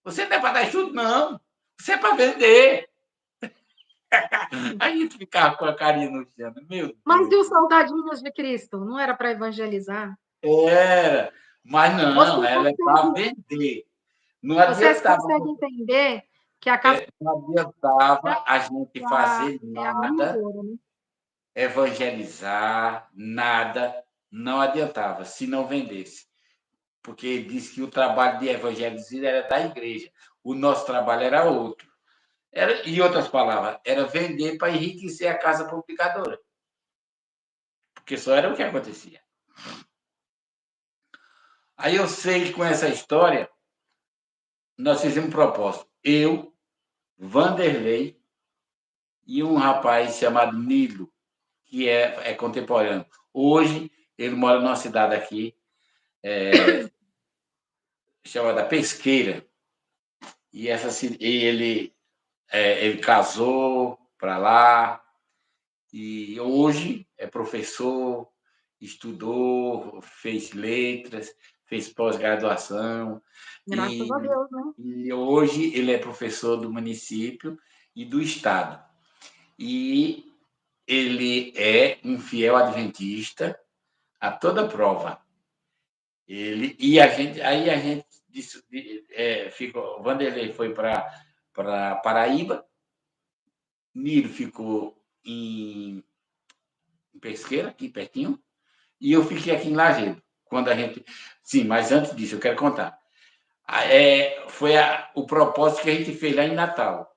Você não é para dar estudo, não. Você é para vender. A gente ficava com a carinha no chão. Meu mas e Deus. os soldadinhos de Cristo? Não era para evangelizar? Era. Mas não, Você ela é para consegue, vender. Não vocês adiantava, conseguem entender que a casa não adiantava a gente fazer é a mão nada, ouro, né? evangelizar, nada, não adiantava se não vendesse. Porque diz que o trabalho de evangelizar era da igreja. O nosso trabalho era outro. Era, em outras palavras, era vender para enriquecer a casa publicadora. Porque só era o que acontecia. Aí eu sei que com essa história, nós fizemos um propósito. Eu, Vanderlei e um rapaz chamado Nilo, que é contemporâneo. Hoje, ele mora numa cidade aqui, chamada Pesqueira. Ele casou para lá, e hoje é professor, estudou, fez letras, fez pós-graduação, Graças a e, Deus, né? e hoje ele é professor do município e do estado. E ele é um fiel adventista a toda prova. Aí a gente ficou, Vanderlei foi para Paraíba, Nilo ficou em Pesqueira, aqui pertinho, e eu fiquei aqui em Lajeado. Quando a gente. Sim, mas antes disso, eu quero contar. Foi o propósito que a gente fez lá em Natal.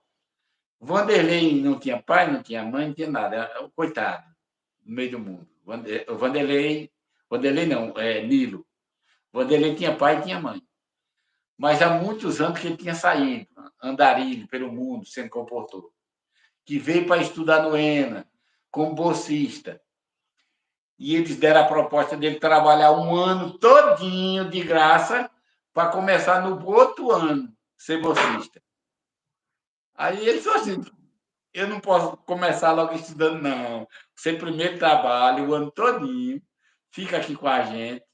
Vanderlei não tinha pai, não tinha mãe, não tinha nada. Coitado, no meio do mundo. Vanderlei não, Nilo. Vanderlei tinha pai e tinha mãe. Mas há muitos anos que ele tinha saído, andarilho pelo mundo, sendo comportou. Que veio para estudar no ENA, como bolsista. E eles deram a proposta dele trabalhar um ano todinho de graça para começar no outro ano ser bolsista. Aí ele falou assim, eu não posso começar logo estudando, não. Você primeiro trabalha o ano todinho, fica aqui com a gente.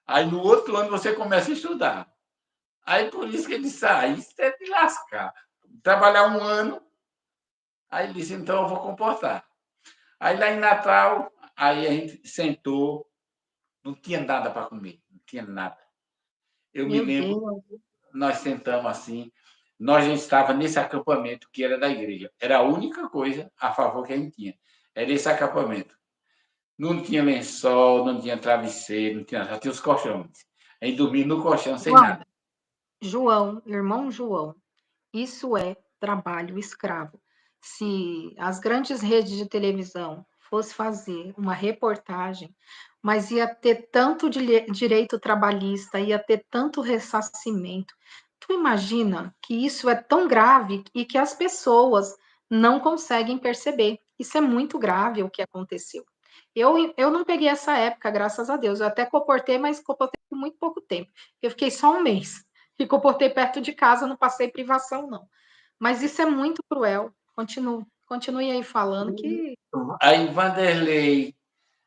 Aí no outro ano você começa a estudar. Aí por isso que ele disse, isso é de lascar. Trabalhar um ano, aí ele disse, então eu vou comportar. Aí lá em Natal, aí a gente sentou, não tinha nada para comer, não tinha nada. Eu me Meu lembro, Deus. nós sentamos assim, nós já estava nesse acampamento que era da igreja. Era a única coisa a favor que a gente tinha. Era esse acampamento. Não tinha lençol, não tinha travesseiro, não tinha, só tinha os colchões. A gente dormia no colchão sem João, nada. João, irmão João, isso é trabalho escravo. Se as grandes redes de televisão fosse fazer uma reportagem, mas ia ter tanto direito trabalhista, ia ter tanto ressarcimento. Tu imagina que isso é tão grave e que as pessoas não conseguem perceber. Isso é muito grave o que aconteceu. Eu não peguei essa época, graças a Deus. Eu até comportei, mas comportei por muito pouco tempo. Eu fiquei só um mês. E comportei perto de casa, não passei privação, não. Mas isso é muito cruel. Continue aí falando que. Aí Vanderlei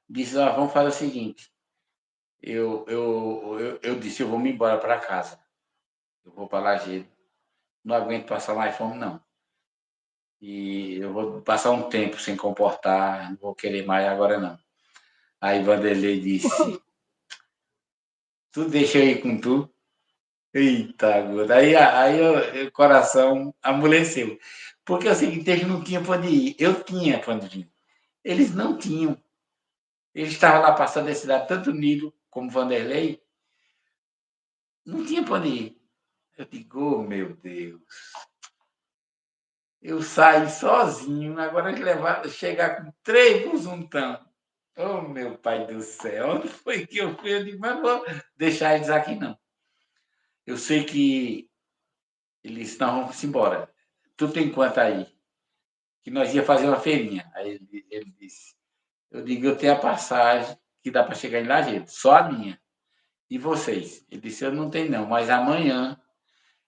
disse, vamos fazer o seguinte, eu disse, eu vou me embora para casa. Eu vou para Lajeado. Não aguento passar mais fome, não. E eu vou passar um tempo sem comportar, não vou querer mais agora, não. Aí Vanderlei disse, tu deixa eu ir com tu? Eita, gordo. Aí o coração amoleceu. Porque é o seguinte, eles não tinham para onde ir. Eu tinha para onde ir. Eles não tinham. Eles estavam lá passando a cidade, tanto Nilo como Vanderlei, não tinha para onde ir. Eu digo, oh, meu Deus. Eu saí sozinho, agora chegar com 3 busuntão. Oh, meu pai do céu, onde foi que eu fui? Eu digo, mas vou deixar eles aqui, não. Eu sei que eles não vão se embora. Tu tem quanto aí? Que nós ia fazer uma feirinha. Aí ele disse, eu digo, eu tenho a passagem que dá para chegar em Lajeado, só a minha. E vocês? Ele disse, eu não tenho não, mas amanhã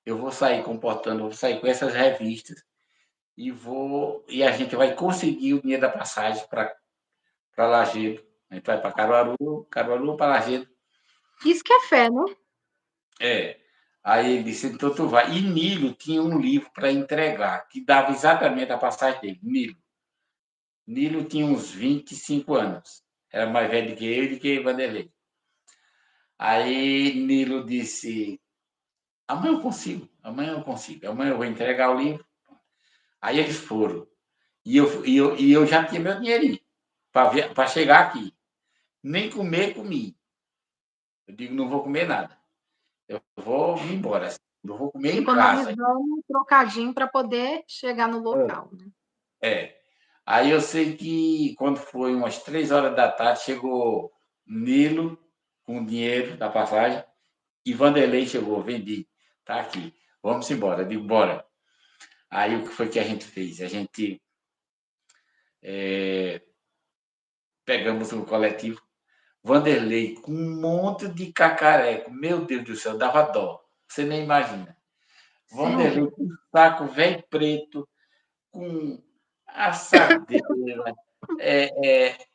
eu vou sair comportando, vou sair com essas revistas e a gente vai conseguir o dinheiro da passagem para Lajeado. A gente vai para Caruaru para Lajeado. Isso que é fé, né? É. Aí ele disse, então tu vai. E Nilo tinha um livro para entregar, que dava exatamente a passagem dele. Nilo tinha uns 25 anos. Era mais velho do que eu e do que Vanderlei. Aí Nilo disse, amanhã eu consigo, amanhã eu vou entregar o livro. Aí eles foram. E eu já tinha meu dinheirinho para chegar aqui. Nem comer, comi. Eu digo, não vou comer nada. Eu vou me embora. Não vou comer em casa. Economizando um trocadinho para poder chegar no local, né? É. Aí eu sei que quando foi umas 3 horas da tarde, chegou Nilo com o dinheiro da passagem e Vanderlei chegou, vendi, tá aqui, vamos embora. Eu digo, bora. Aí o que foi que a gente fez? A gente pegamos um coletivo, Vanderlei com um monte de cacareco, meu Deus do céu, dava dó, você nem imagina. Sério? Vanderlei com um saco velho preto, com assadeira, é, é,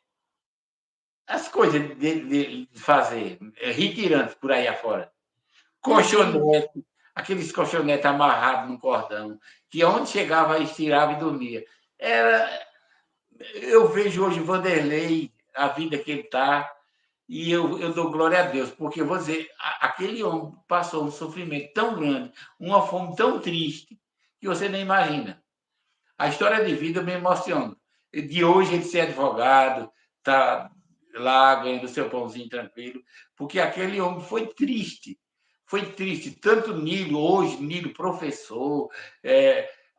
as coisas de fazer, retirantes por aí afora. Meu Deus. Colchonete, aqueles colchonetes amarrados no cordão, que onde chegava, estirava e dormia. Eu vejo hoje Vanderlei, a vida que ele está, E eu dou glória a Deus, porque, vou dizer, aquele homem passou um sofrimento tão grande, uma fome tão triste, que você nem imagina. A história de vida me emociona. De hoje ele ser advogado, tá lá ganhando seu pãozinho tranquilo, porque aquele homem foi triste. Tanto Nilo, hoje, Nilo, professor,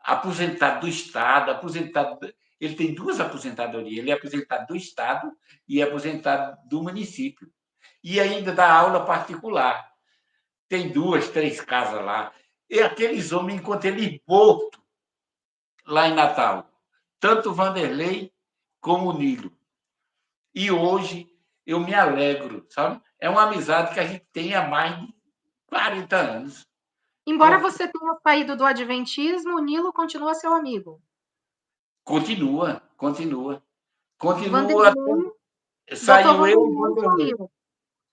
aposentado do Estado, ele tem duas aposentadorias, ele é aposentado do Estado e é aposentado do município. E ainda dá aula particular. Tem duas, três casas lá. E aqueles homens, enquanto ele morto lá em Natal, tanto o Vanderlei como o Nilo. E hoje eu me alegro, sabe? É uma amizade que a gente tem há mais de 40 anos. Embora você tenha saído do adventismo, o Nilo continua seu amigo. Continua. Vanderlei, doutor Saiu eu e Vanderlei Vanderlei. saiu.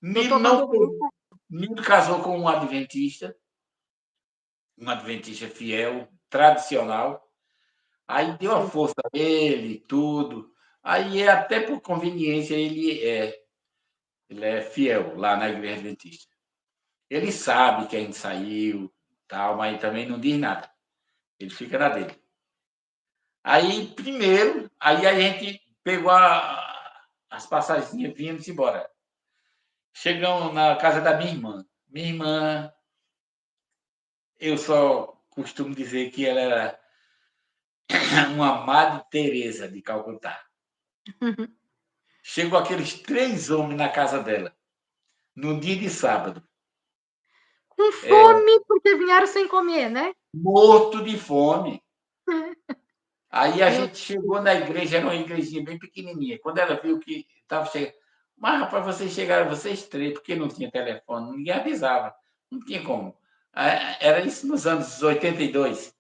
Nilo Doutor não Vanderlei teve. saiu. Nilo casou com um adventista fiel, tradicional. Aí deu a Sim. força a ele e tudo. Aí, até por conveniência, ele é fiel lá na Igreja Adventista. Ele sabe que a gente saiu, tal, mas também não diz nada. Ele fica na dele. Aí, primeiro, aí a gente pegou as passagens, viemos embora. Chegamos na casa da minha irmã. Minha irmã, eu só costumo dizer que ela era uma Madre Teresa de Calcutá. Chegou aqueles 3 homens na casa dela, no dia de sábado. Com fome, porque vieram sem comer, né? Morto de fome. Aí a Meu gente chegou na igreja, era uma igrejinha bem pequenininha. Quando ela viu que estava chegando, mas rapaz, vocês chegaram, vocês 3, porque não tinha telefone, ninguém avisava, não tinha como. Era isso nos anos 82.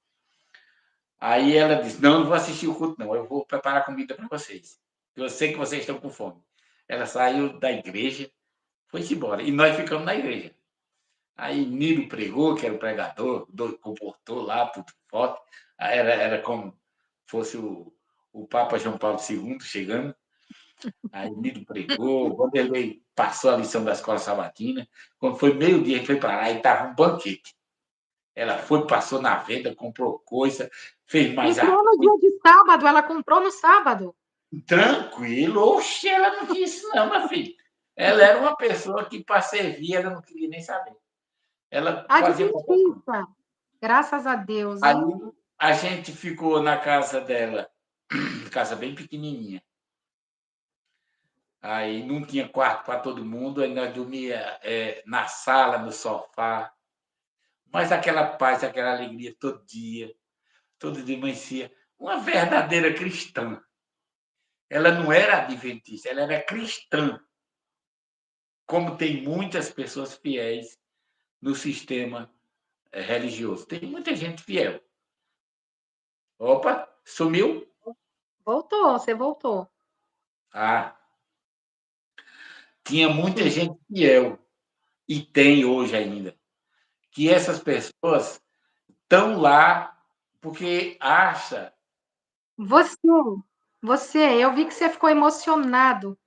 Aí ela disse: não vou assistir o culto, não, eu vou preparar comida para vocês. Eu sei que vocês estão com fome. Ela saiu da igreja, foi-se embora. E nós ficamos na igreja. Aí Nilo pregou, que era o pregador, comportou lá, tudo forte. Era como fosse o Papa João Paulo II chegando. Aí Nilo pregou, Vanderlei passou a lição da escola sabatina. Quando foi meio-dia, a gente foi para lá e estava um banquete. Ela foi, passou na venda, comprou coisa, fez mais entrou a. no dia de sábado, ela comprou no sábado. Tranquilo. Oxe, ela não tinha isso, não, meu filho. Ela era uma pessoa que, para servir, ela não queria nem saber. Ela fazia qualquer coisa. Adventista. Graças a Deus, Aí hein? a gente ficou na casa dela, casa bem pequenininha. Aí não tinha quarto para todo mundo, aí nós dormia na sala, no sofá. Mas aquela paz, aquela alegria todo dia amanhecia. Uma verdadeira cristã. Ela não era adventista, ela era cristã. Como tem muitas pessoas fiéis no sistema religioso. Tem muita gente fiel. Opa, sumiu? Voltou, você voltou. Ah, tinha muita Sim. gente fiel. E tem hoje ainda. Que essas pessoas estão lá porque acha. Você, eu vi que você ficou emocionado.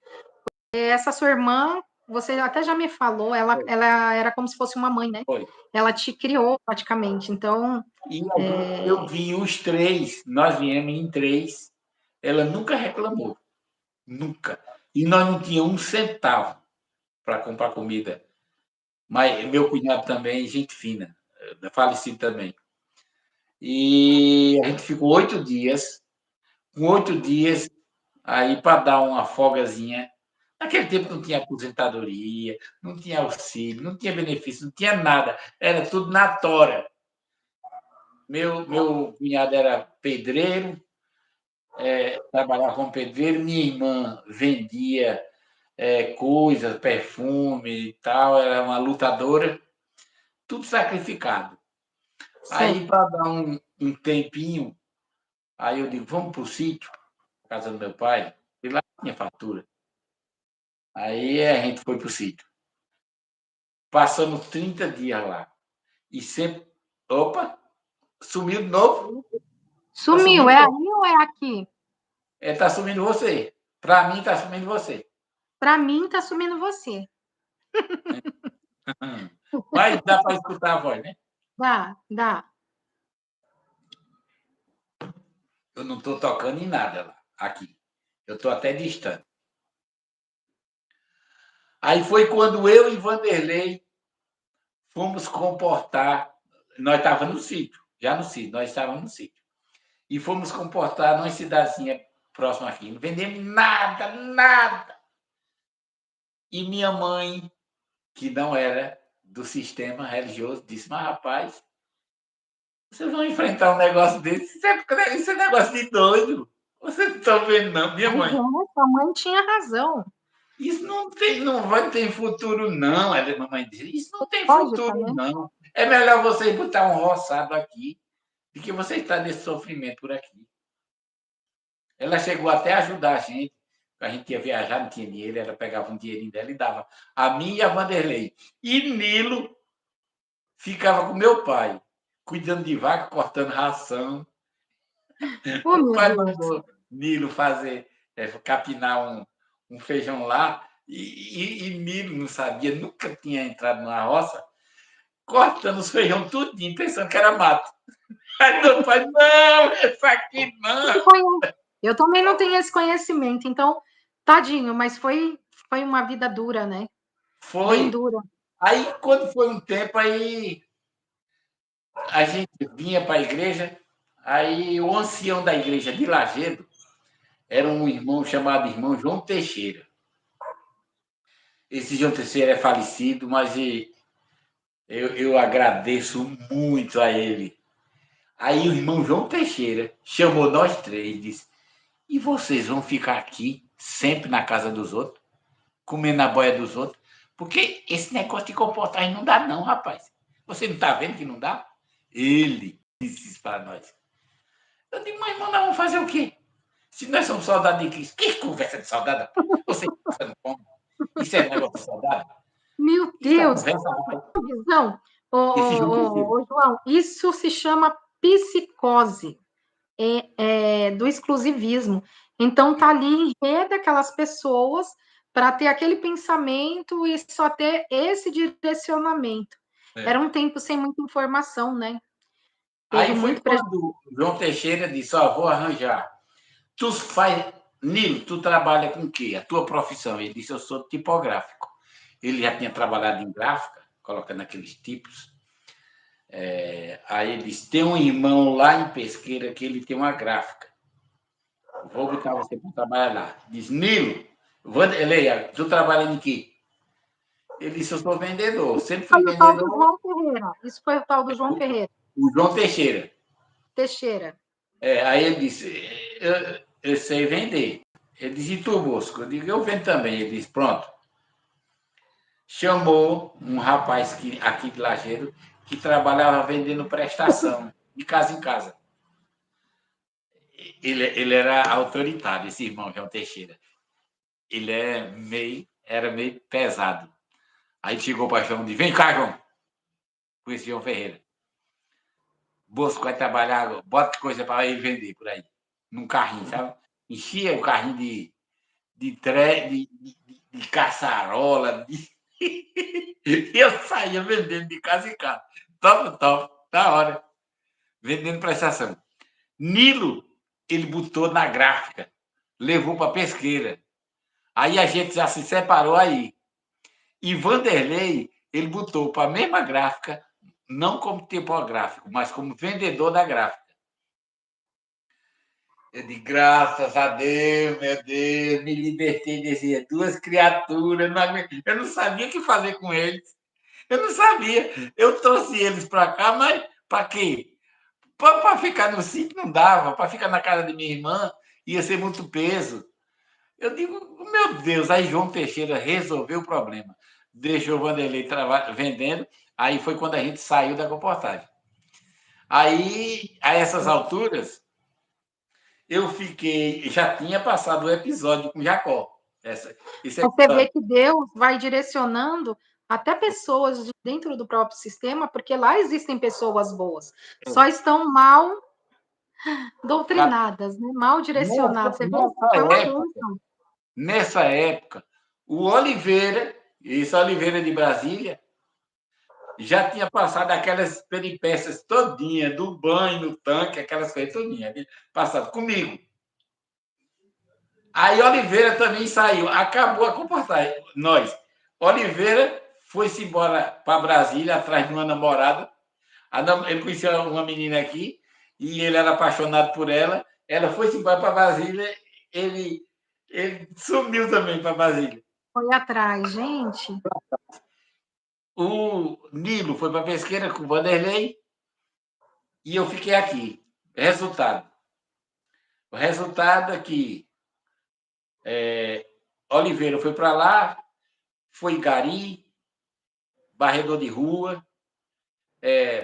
Essa sua irmã, você até já me falou, ela era como se fosse uma mãe, né? Foi. Ela te criou praticamente. Então, E eu vi os 3, nós viemos em 3, ela nunca reclamou. Nunca. E nós não tínhamos um centavo para comprar comida. Mas meu cunhado também, gente fina, falecido também. E a gente ficou 8 dias. Com 8 dias, aí para dar uma folgazinha. Naquele tempo não tinha aposentadoria, não tinha auxílio, não tinha benefício, não tinha nada. Era tudo na tora. Meu cunhado era pedreiro, trabalhava como pedreiro, minha irmã vendia coisas, perfume e tal, era uma lutadora, tudo sacrificado. Aí, sim. para dar um tempinho, aí eu digo, vamos para o sítio, casa do meu pai, e lá tinha fartura. Aí a gente foi para o sítio. Passamos 30 dias lá. E sempre. Opa! Sumiu de novo? Está Sumiu, sumindo é você. aí ou é aqui? Está sumindo você. Para mim, está sumindo você. Para mim, está sumindo você. Mas dá para escutar a voz, né? Dá. Eu não estou tocando em nada lá, aqui. Eu estou até distante. Aí foi quando eu e Vanderlei fomos comportar. Nós estávamos no sítio, já no sítio, nós estávamos no sítio. E fomos comportar numa cidadezinha próxima aqui. Não vendemos nada. E minha mãe, que não era do sistema religioso, disse: Mas rapaz, vocês vão enfrentar um negócio desse? Isso é negócio de doido. Vocês não estão vendo, não, minha mãe. Sua mãe tinha razão. Isso não vai ter futuro, não. A mamãe disse: Isso não tem Lógica, futuro, né? não. É melhor vocês botar um roçado aqui do que você estar nesse sofrimento por aqui. Ela chegou até a ajudar a gente. A gente ia viajar, não tinha dinheiro, ela pegava um dinheirinho dela e dava a mim e a Vanderlei. E Nilo ficava com meu pai, cuidando de vaca, cortando ração. Oh, O meu pai Deus. mandou Nilo capinar um feijão lá, e Nilo não sabia, nunca tinha entrado numa roça, cortando os feijão tudinho, pensando que era mato. Aí meu pai: Não, isso aqui não. Eu também não tenho esse conhecimento, então, tadinho, mas foi uma vida dura, né? Bem Foi. dura. Aí, quando foi um tempo, aí a gente vinha para a igreja, aí o ancião da igreja de Lagedo era um irmão chamado irmão João Teixeira. Esse João Teixeira é falecido, mas eu agradeço muito a ele. Aí o irmão João Teixeira chamou nós três e disse: E vocês vão ficar aqui, sempre na casa dos outros, comendo na boia dos outros? Porque esse negócio de comportagem não dá, não, rapaz. Você não está vendo que não dá? Ele disse isso para nós. Eu digo: Mas, irmão, nós vamos fazer o quê? Se nós somos soldados de Cristo, que conversa de soldado? Você está passando fome? Isso é negócio de soldado? Meu Isso é Deus, conversa, rapaz. visão. Esse João Teixeira. João, isso se chama psicose do exclusivismo. Então, tá ali enreda aquelas pessoas para ter aquele pensamento e só ter esse direcionamento. Era um tempo sem muita informação, né? Teve Aí foi muito prejuízo. quando o João Teixeira disse: Vou arranjar. Tu faz. Nilo, tu trabalha com o quê? A tua profissão? Ele disse: Eu sou tipográfico. Ele já tinha trabalhado em gráfica, colocando aqueles tipos. Aí ele disse: Tem um irmão lá em Pesqueira que ele tem uma gráfica. Vou botar você para trabalhar lá. Diz: Nilo, Leia, tu trabalha em quê? Ele disse: Eu sou vendedor. Sempre fui Foi o tal do vendedor. João Ferreira. Isso foi o tal do João Ferreira. O João Teixeira. Teixeira. Aí ele disse: eu sei vender. Ele disse: E tu, Bosco? Eu digo: Eu vendo também. Ele disse: Pronto. Chamou um rapaz aqui de Lajeiro que trabalhava vendendo prestação, de casa em casa. Ele era autoritário, esse irmão João Teixeira. Ele era meio pesado. Aí chegou para o João e disse: Vem cá, João, com esse João Ferreira. Bosco vai trabalhar, bota coisa para ele vender por aí, num carrinho, sabe? Enchia o carrinho de caçarola. E eu saía vendendo de casa em casa. Top, da hora. Vendendo prestação. Nilo, ele botou na gráfica, levou para Pesqueira. Aí a gente já se separou aí. E Vanderlei, ele botou para a mesma gráfica, não como tipográfico, mas como vendedor da gráfica. Eu de graças a Deus, meu Deus, me libertei dessas duas criaturas. Eu não sabia o que fazer com eles. Eu não sabia. Eu trouxe eles para cá, mas para quê? Para ficar no sítio não dava. Para ficar na casa de minha irmã ia ser muito peso. Eu digo: Meu Deus. Aí João Teixeira resolveu o problema. Deixou o Vanderlei vendendo. Aí foi quando a gente saiu da comportagem. Aí, a essas alturas, eu fiquei. Já tinha passado o episódio com Jacó. Você vê que Deus vai direcionando até pessoas de dentro do próprio sistema, porque lá existem pessoas boas, só estão mal doutrinadas, né? Mal direcionadas. Você vê, foi uma bênção. Nessa época, O Oliveira, esse Oliveira de Brasília, já tinha passado aquelas peripécias todinha do banho no tanque, aquelas coisas todinha, passado comigo. Aí Oliveira também saiu, acabou a comportar nós. Oliveira foi-se embora para Brasília atrás de uma namorada. Ele conhecia uma menina aqui e ele era apaixonado por ela. Ela foi-se embora para Brasília, ele sumiu também para Brasília. Foi atrás, gente. O Nilo foi para Pesqueira com o Vanderlei e eu fiquei aqui. Resultado. O resultado é que Oliveira foi para lá, foi gari, barredor de rua,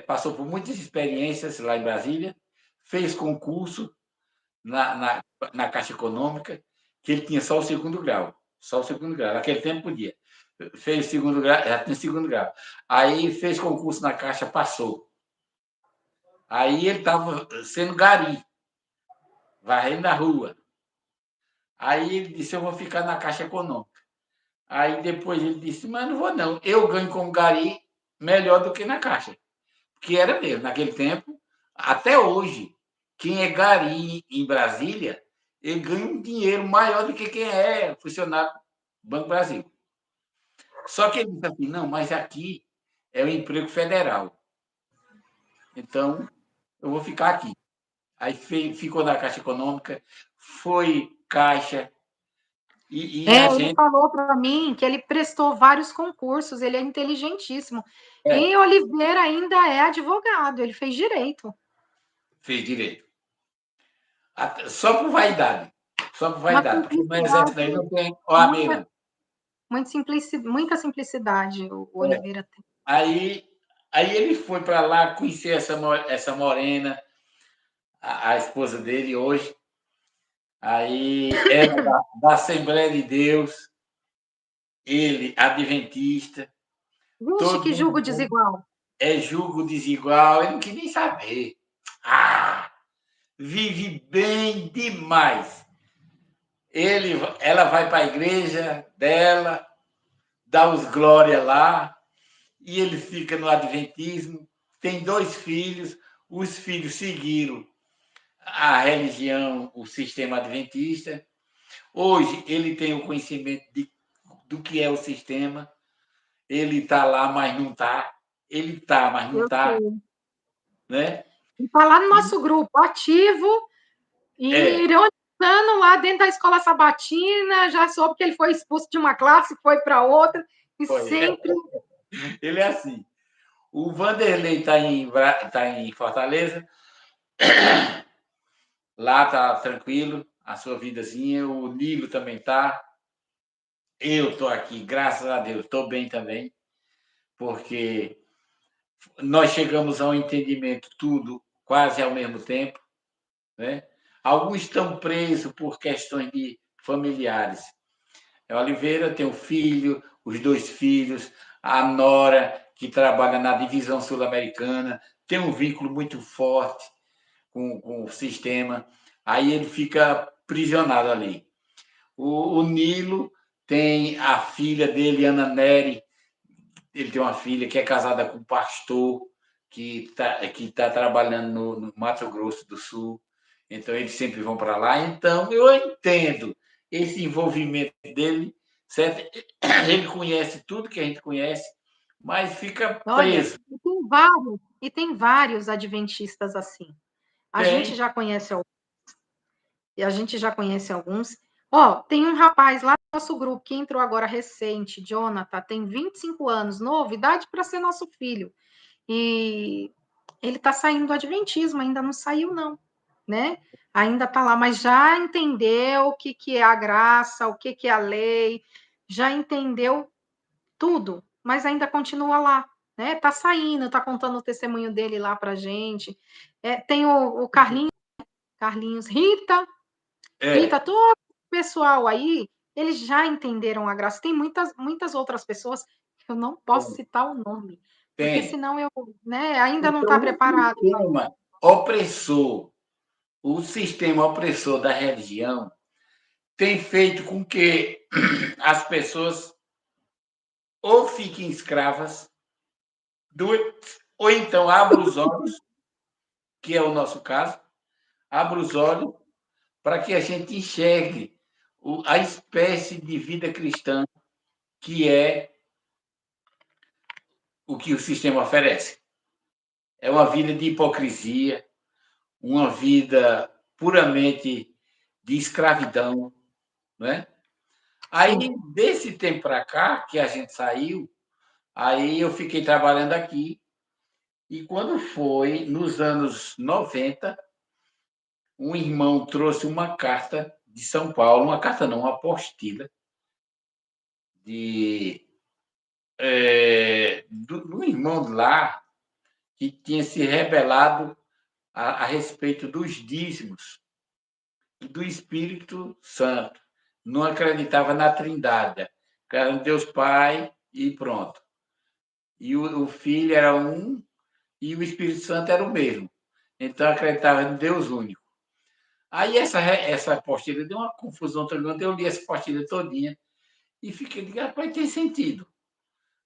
passou por muitas experiências lá em Brasília, fez concurso na Caixa Econômica, que ele tinha só o segundo grau. Só o segundo grau. Naquele tempo podia. Fez segundo grau, já tinha segundo grau. Aí fez concurso na Caixa, passou. Aí ele estava sendo gari, varrendo na rua. Aí ele disse: eu vou ficar na Caixa Econômica. Aí depois ele disse: mas não vou não. Eu ganho como gari melhor do que na Caixa. Que era mesmo, naquele tempo, até hoje, quem é gari em Brasília, ele ganha um dinheiro maior do que quem é funcionário do Banco Brasil. Só que ele disse assim: não, mas aqui é um emprego federal. Então, eu vou ficar aqui. Aí ficou na Caixa Econômica, foi Caixa, e a Ele gente. falou para mim que ele prestou vários concursos, ele é inteligentíssimo. É, E Oliveira ainda é advogado, ele fez direito. fez direito. Só por vaidade. Só por Uma vaidade. Porque no exército aí simplicidade, não tem. Ó, a muita, Meila. muita simplicidade o Oliveira tem. Aí ele foi para lá conhecer essa morena, a esposa dele hoje. Aí era da Assembleia de Deus, ele adventista, Vixe, todo que julgo mundo desigual. é julgo desigual, ele não quis nem saber. Ah, vive bem demais. Ela vai para a igreja dela, dá os glória lá, e ele fica no adventismo. Tem 2 filhos, os filhos seguiram a religião, o sistema adventista. Hoje ele tem o conhecimento do que é o sistema. Ele está lá, mas não está. Ele está, mas não Eu está. sei. Né? Está lá no nosso grupo, ativo e É, ironizando lá dentro da escola sabatina. Já soube que ele foi expulso de uma classe, foi para outra, e foi. sempre. Ele é assim. O Vanderlei tá em Fortaleza, lá está tranquilo, a sua vidazinha. O Nilo também está. Eu estou aqui, graças a Deus, estou bem também, porque nós chegamos a um entendimento tudo quase ao mesmo tempo. Né? Alguns estão presos por questões de familiares. A Oliveira tem um filho, os 2 filhos, a Nora, que trabalha na divisão sul-americana, tem um vínculo muito forte com o sistema, aí ele fica prisionado ali. O Nilo tem a filha dele, Ana Nery, ele tem uma filha que é casada com um pastor que tá trabalhando no Mato Grosso do Sul, então eles sempre vão para lá. Então eu entendo esse envolvimento dele, certo? Ele conhece tudo que a gente conhece, mas fica Olha, preso. e tem vários adventistas assim. A gente Tem, já conhece e a gente já conhece alguns. Ó, tem um rapaz lá no nosso grupo que entrou agora recente, Jonathan, tem 25 anos, novidade para ser nosso filho. E ele está saindo do adventismo, ainda não saiu, não, né? Ainda está lá, mas já entendeu o que é a graça, o que é a lei, já entendeu tudo, mas ainda continua lá, né? Tá saindo, tá contando o testemunho dele lá pra gente. Tem o Carlinhos, Rita, é, todo o pessoal aí, eles já entenderam a graça. Tem muitas outras pessoas que eu não posso citar o nome, porque tem. senão eu, né, ainda não está Então, preparado. o sistema opressor da religião tem feito com que as pessoas ou fiquem escravas, do, ou então abram os olhos, que é o nosso caso, abra os olhos para que a gente enxergue a espécie de vida cristã que é o que o sistema oferece. É uma vida de hipocrisia, uma vida puramente de escravidão, né? Aí, Sim. desse tempo para cá, que a gente saiu, aí eu fiquei trabalhando aqui, e quando foi nos anos 90, um irmão trouxe uma carta de São Paulo, uma carta não, uma apostila, de, do irmão de lá, que tinha se rebelado a respeito dos dízimos e do Espírito Santo. Não acreditava na Trindade, que era um Deus Pai e pronto. E o Filho era um e o Espírito Santo era o mesmo. Então acreditava em Deus único. Aí essa apostila deu uma confusão tão grande, eu li essa apostila todinha e fiquei, rapaz, tem sentido.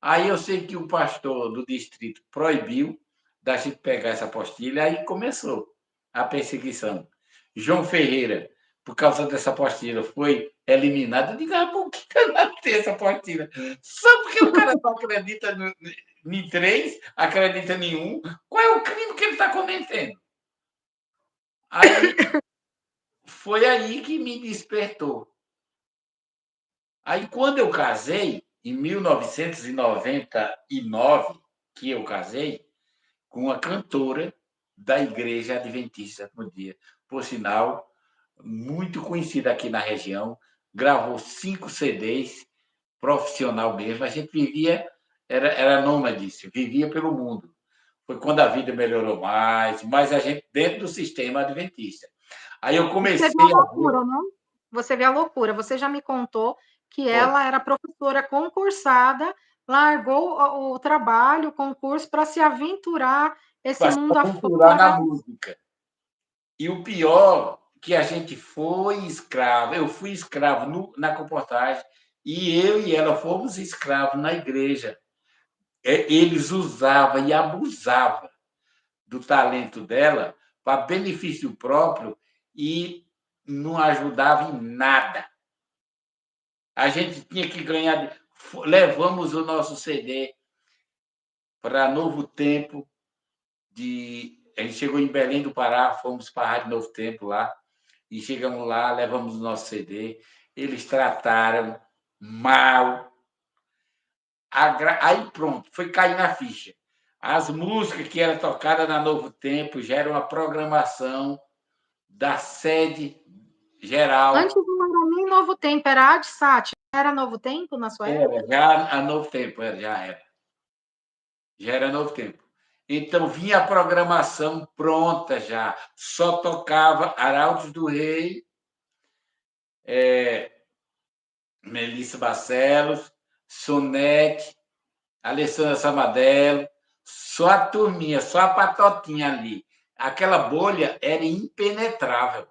Aí eu sei que o pastor do distrito proibiu da gente pegar essa apostila, aí começou a perseguição. João Ferreira, por causa dessa apostila, foi eliminado. Eu digo, por que não tem essa apostila? Só porque o cara não acredita em três, acredita em um. Qual é o crime que ele está cometendo? Aí foi aí que me despertou. Aí, quando eu casei, em 1999, que eu casei, com uma cantora da Igreja Adventista do Sétimo Dia, por sinal, muito conhecida aqui na região, gravou 5 CDs, profissional mesmo. A gente vivia, era nômade, vivia pelo mundo. Foi quando a vida melhorou mais, mas a gente dentro do sistema adventista. Aí eu Você comecei vê a a ver. loucura, não? Você vê a loucura. Você já me contou que Foi, ela era professora concursada, largou o trabalho, o concurso, para se aventurar esse para se mundo aventurar afora. na música. E o pior, que a gente foi escravo, eu fui escravo na comportagem, e eu e ela fomos escravos na igreja. Eles usavam e abusavam do talento dela para benefício próprio e não ajudava em nada. A gente tinha que ganhar. Levamos o nosso CD para Novo Tempo. A gente chegou em Belém do Pará, fomos para a Rádio Novo Tempo lá. E chegamos lá, levamos o nosso CD, eles trataram mal. Aí pronto, foi cair na ficha. As músicas que eram tocadas na Novo Tempo já era uma programação da sede Antes geral. não era nem Novo Tempo, era ADSAT. Era Novo Tempo na sua Era, época? já a Novo Tempo, já era. Já era Novo Tempo. Então vinha a programação pronta já. Só tocava Arautos do Rei, Melissa Barcelos, Sonete, Alessandra Samadelo, só a turminha, só a patotinha ali. Aquela bolha era impenetrável.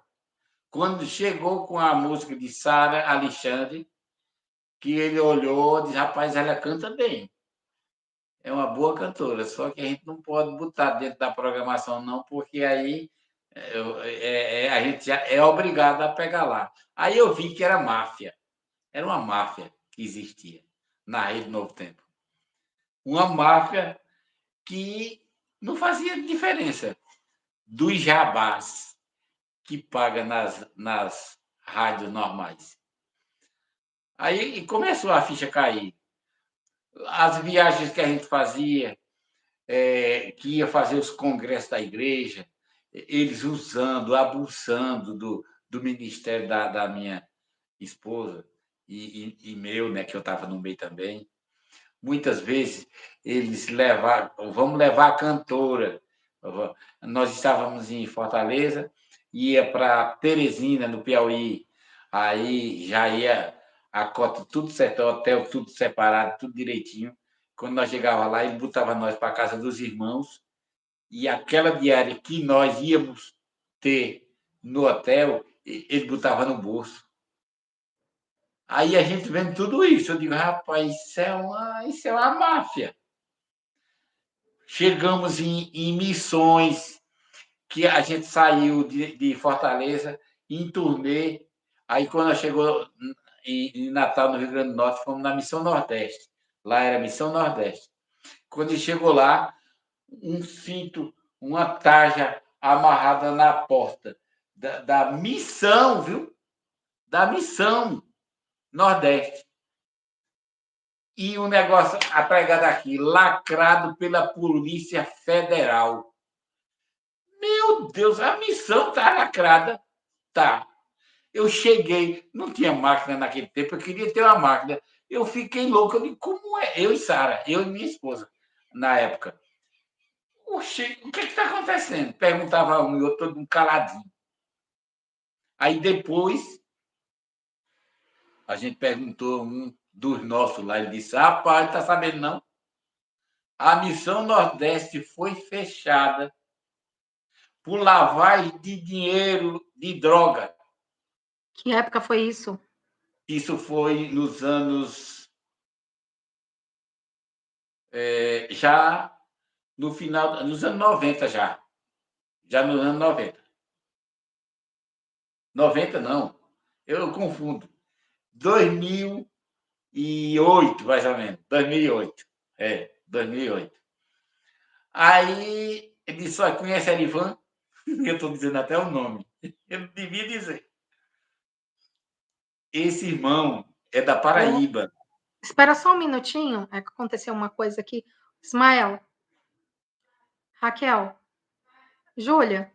Quando chegou com a música de Sara Alexandre, que ele olhou e disse, rapaz, ela canta bem. É uma boa cantora, só que a gente não pode botar dentro da programação, não, porque aí a gente já é obrigado a pegar lá. Aí eu vi que era máfia. Era uma máfia que existia na Rede Novo Tempo. Uma máfia que não fazia diferença dos jabás que paga nas rádios normais. Aí começou a ficha cair. As viagens que a gente fazia, que ia fazer os congressos da igreja, eles usando, abusando do ministério da minha esposa e meu, né, que eu estava no meio também. Muitas vezes eles levaram, vamos levar a cantora. Nós estávamos em Fortaleza, ia para Teresina, no Piauí, aí já ia a cota tudo certo, hotel tudo separado, tudo direitinho. Quando nós chegávamos lá, ele botava nós para a casa dos irmãos, e aquela diária que nós íamos ter no hotel, ele botava no bolso. Aí a gente vendo tudo isso, eu digo, rapaz, isso é uma máfia. Chegamos em missões, que a gente saiu de Fortaleza em turnê. Aí, quando chegou em Natal, no Rio Grande do Norte, fomos na Missão Nordeste. Lá era Missão Nordeste. Quando chegou lá, um cinto, uma tarja amarrada na porta da missão, viu? Da Missão Nordeste. E o negócio, a pregada aqui, lacrado pela Polícia Federal. Meu Deus, a missão tá lacrada. Tá. Eu cheguei, não tinha máquina naquele tempo, eu queria ter uma máquina. Eu fiquei louco, eu digo, como é? Eu e Sara, eu e minha esposa, na época. Oxê, o que está acontecendo? Perguntava um e outro, todo mundo caladinho. Aí depois, a gente perguntou um dos nossos lá, ele disse, rapaz, está sabendo não? A Missão Nordeste foi fechada por lavagem de dinheiro de droga. Que época foi isso? Isso foi nos anos... já no final, nos anos 90 já. Já nos anos 90. 90 não, eu confundo. 2008, mais ou menos. 2008. 2008. Aí ele disse, olha, conhece a Erivan? Eu estou dizendo até o nome. Eu não devia dizer. Esse irmão é da Paraíba. Espera só um minutinho, é que aconteceu uma coisa aqui. Ismael, Raquel, Júlia,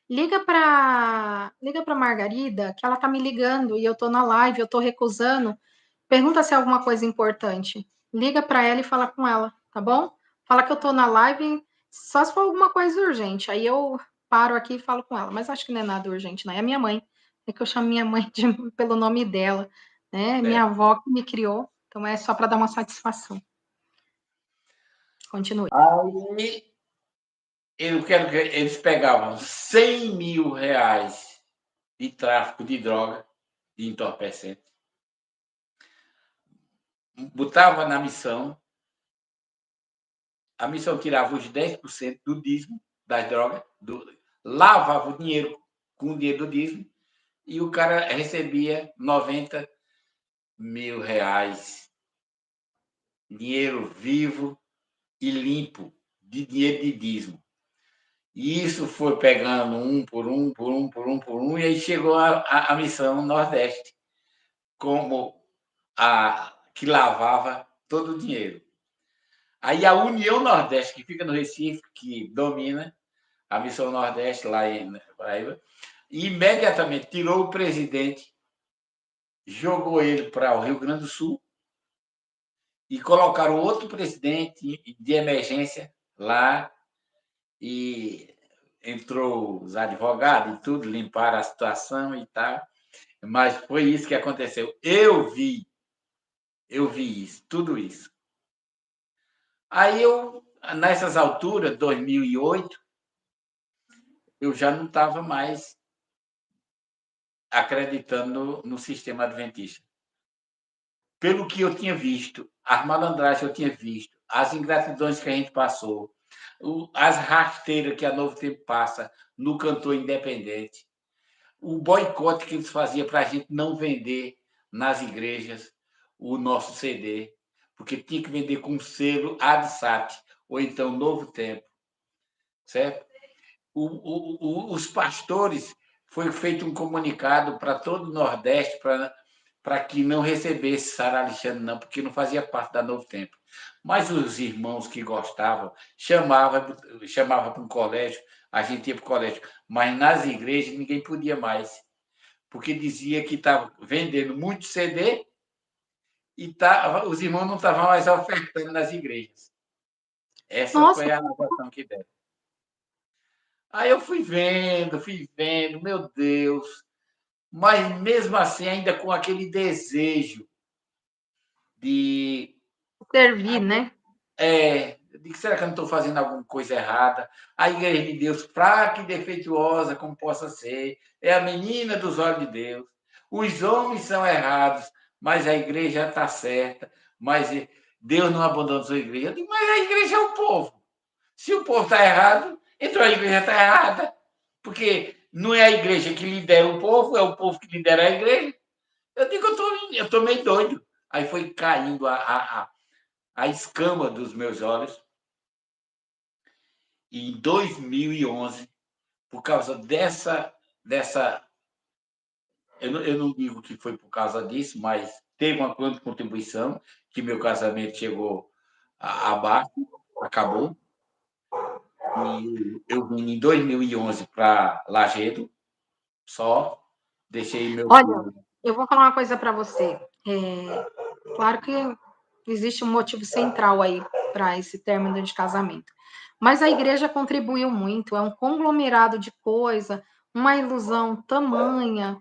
liga para Margarida, que ela tá me ligando e eu tô na live, eu tô recusando. Pergunta se é alguma coisa importante. Liga para ela e fala com ela, tá bom? Fala que eu tô na live, só se for alguma coisa urgente. Aí eu paro aqui e falo com ela. Mas acho que não é nada urgente, não. É a minha mãe. É que eu chamo minha mãe pelo nome dela, né? Minha avó que me criou. Então é só para dar uma satisfação. Continue. Aí eu quero que eles pegavam 100 mil reais de tráfico de droga, de entorpecente, botava na missão, a missão tirava os 10% do dízimo das drogas, lavava o dinheiro com o dinheiro do dízimo, e o cara recebia 90 mil reais, dinheiro vivo e limpo, de dinheiro de dízimo. E isso foi pegando um por um, por um, por um, por um, e aí chegou a missão Nordeste, como a que lavava todo o dinheiro. Aí a União Nordeste, que fica no Recife, que domina a missão Nordeste lá em Paraíba, imediatamente tirou o presidente, jogou ele para o Rio Grande do Sul e colocaram outro presidente de emergência lá e entrou os advogados e tudo, limparam a situação e tal. Mas foi isso que aconteceu. Eu vi isso, tudo isso. Aí nessas alturas, 2008, eu já não estava mais acreditando no sistema adventista. Pelo que eu tinha visto, as malandragens que eu tinha visto, as ingratidões que a gente passou, as rasteiras que a Novo Tempo passa no cantor independente, o boicote que eles faziam para a gente não vender nas igrejas o nosso CD, porque tinha que vender com selo ADSAT, ou então Novo Tempo, certo? Os pastores, foi feito um comunicado para todo o Nordeste para que não recebesse Sara Alexandre, não, porque não fazia parte da Novo Tempo. Mas os irmãos que gostavam chamavam para um colégio, a gente ia para o colégio, mas nas igrejas ninguém podia mais, porque dizia que estava vendendo muito CD e os irmãos não estavam mais ofertando nas igrejas. Essa Nossa, foi a anotação que deram. Aí eu fui vendo, meu Deus. Mas mesmo assim, ainda com aquele desejo de. servir, né? De será que eu não estou fazendo alguma coisa errada? A igreja de Deus, fraca e defeituosa como possa ser, é a menina dos olhos de Deus. Os homens são errados, mas a igreja está certa, mas Deus não abandona a sua igreja. Eu digo, mas a igreja é o povo. Se o povo está errado, então a igreja está errada. Porque não é a igreja que lidera o povo, é o povo que lidera a igreja. Eu digo, eu tô meio doido. Aí foi caindo a escama dos meus olhos. E em 2011, por causa dessa eu não digo que foi por causa disso, mas teve uma grande contribuição, que meu casamento chegou abaixo, acabou. E eu vim em 2011 para Lagedo, só deixei meu Olha, filho. eu vou falar uma coisa para você. Claro que existe um motivo central aí para esse término de casamento. Mas a igreja contribuiu muito, é um conglomerado de coisa, uma ilusão tamanha,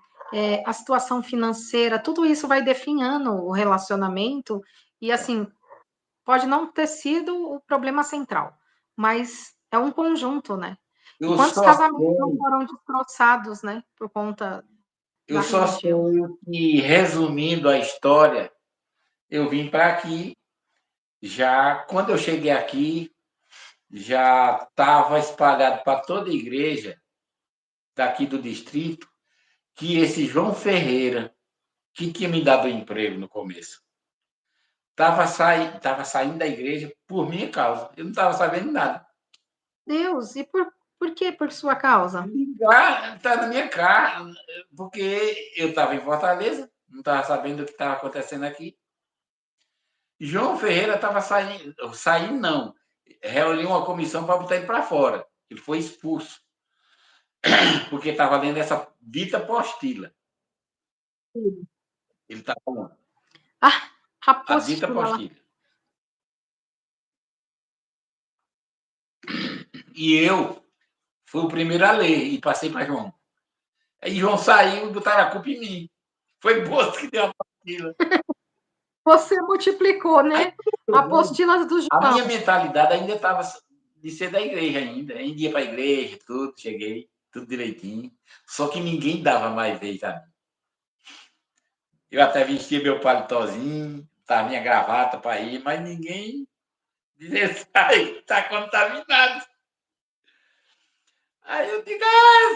a situação financeira, tudo isso vai definhando o relacionamento, e assim, pode não ter sido o problema central, mas é um conjunto, né? E Eu quantos só casamentos não sei, foram destroçados, né, por conta eu da só religião? sei que, resumindo a história, eu vim para aqui, já quando eu cheguei aqui, já estava espalhado para toda a igreja daqui do distrito que esse João Ferreira, que tinha me dado um emprego no começo, tava saindo da igreja por minha causa. Eu não estava sabendo nada. Deus, e por que por sua causa? Ligar está na minha cara, porque eu estava em Fortaleza, não estava sabendo o que estava acontecendo aqui. João Ferreira estava saindo não, reuniu uma comissão para botar ele para fora. Ele foi expulso, porque estava lendo essa dita apostila. Ele estava falando, Ah, a dita apostila lá. apostila. E eu fui o primeiro a ler e passei para João. Aí João saiu e botaram a culpa em mim. Foi Bozo que deu a apostila. Você multiplicou, Aí, né? Apostilas do a minha João. mentalidade ainda estava de ser da igreja ainda. Ainda ia para a igreja, tudo, cheguei, tudo direitinho. Só que ninguém dava mais vez a mim. Eu até vestia meu palitozinho, tava minha gravata para ir, mas ninguém dizia, sai, tá contaminado. Aí eu digo,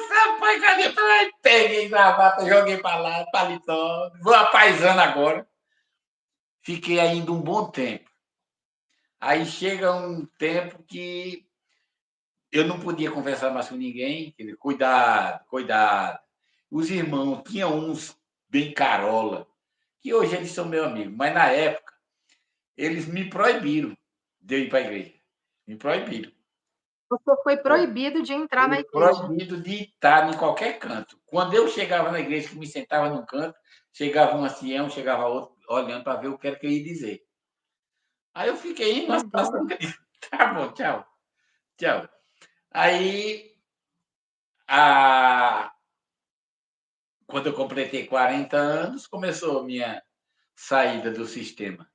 rapaz, cadê? Aí peguei gravata, joguei para lá, paletó, vou apaisando agora. Fiquei ainda um bom tempo. Aí chega um tempo que eu não podia conversar mais com ninguém. Cuidado, cuidado. Os irmãos, tinham uns bem carola, que hoje eles são meu amigo, mas na época eles me proibiram de eu ir para a igreja. Me proibiram. Você foi proibido de entrar na Foi igreja. proibido de estar em qualquer canto. Quando eu chegava na igreja, que me sentava num canto, chegava um ancião, chegava outro, olhando para ver o que era que eu ia dizer. Aí eu fiquei numa Meu Deus. situação que eu disse, tá bom, tchau, tchau. Aí, a... quando eu completei 40 anos, começou a minha saída do sistema.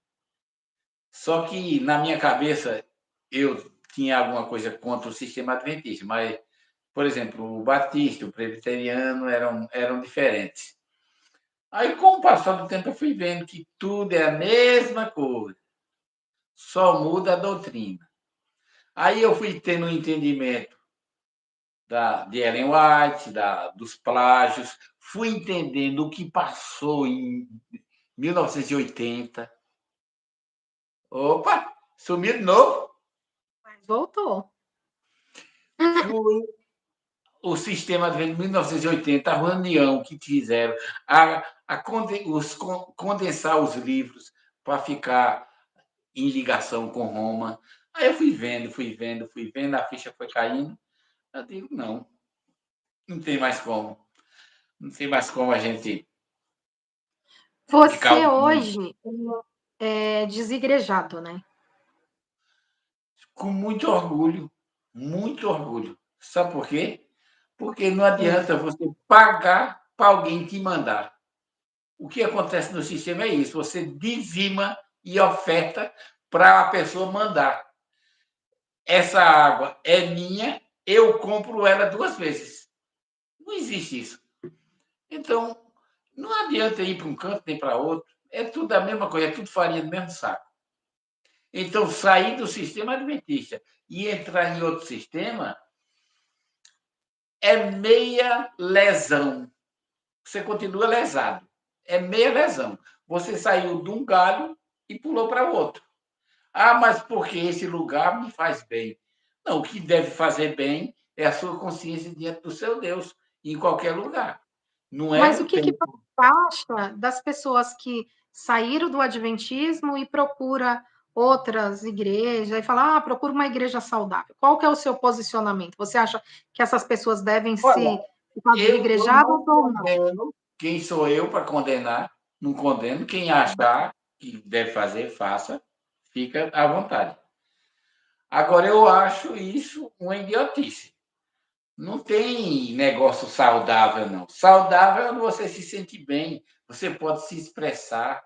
Só que, na minha cabeça, eu tinha alguma coisa contra o sistema adventista, mas, por exemplo, o batista, o presbiteriano eram diferentes. Aí, com o passar do tempo, eu fui vendo que tudo é a mesma coisa, só muda a doutrina. Aí eu fui tendo um entendimento de Ellen White, dos plágios, fui entendendo o que passou em 1980. Opa, sumiu de novo. Mas voltou. Fui o sistema de 1980, a reunião que fizeram, condensar os livros para ficar em ligação com Roma. Aí eu fui vendo, a ficha foi caindo. Eu digo, não, não tem mais como. Não tem mais como a gente ficar Você ouvindo. hoje é desigrejado, né? Com muito orgulho, muito orgulho. Sabe por quê? Porque não Hum. adianta você pagar para alguém te mandar. O que acontece no sistema é isso: você dizima e oferta para a pessoa mandar. Essa água é minha, eu compro ela 2 vezes. Não existe isso. Então, não adianta ir para um canto nem para outro. É tudo a mesma coisa, é tudo farinha do mesmo saco. Então, sair do sistema adventista e entrar em outro sistema é meia lesão. Você continua lesado. É meia lesão. Você saiu de um galho e pulou para o outro. Ah, mas porque esse lugar me faz bem. Não, o que deve fazer bem é a sua consciência diante do seu Deus, em qualquer lugar. Não é Mas o no que que templo. você acha das pessoas que saíram do adventismo e procura outras igrejas e fala: "Ah, procura uma igreja saudável". Qual que é o seu posicionamento? Você acha que essas pessoas devem Olha, se ficar eu desigrejadas não ou não? condeno. Quem sou eu para condenar? Não condeno. Quem achar que deve fazer, faça. Fica à vontade. Agora, eu acho isso uma idiotice. Não tem negócio saudável, não. Saudável é quando você se sente bem, você pode se expressar.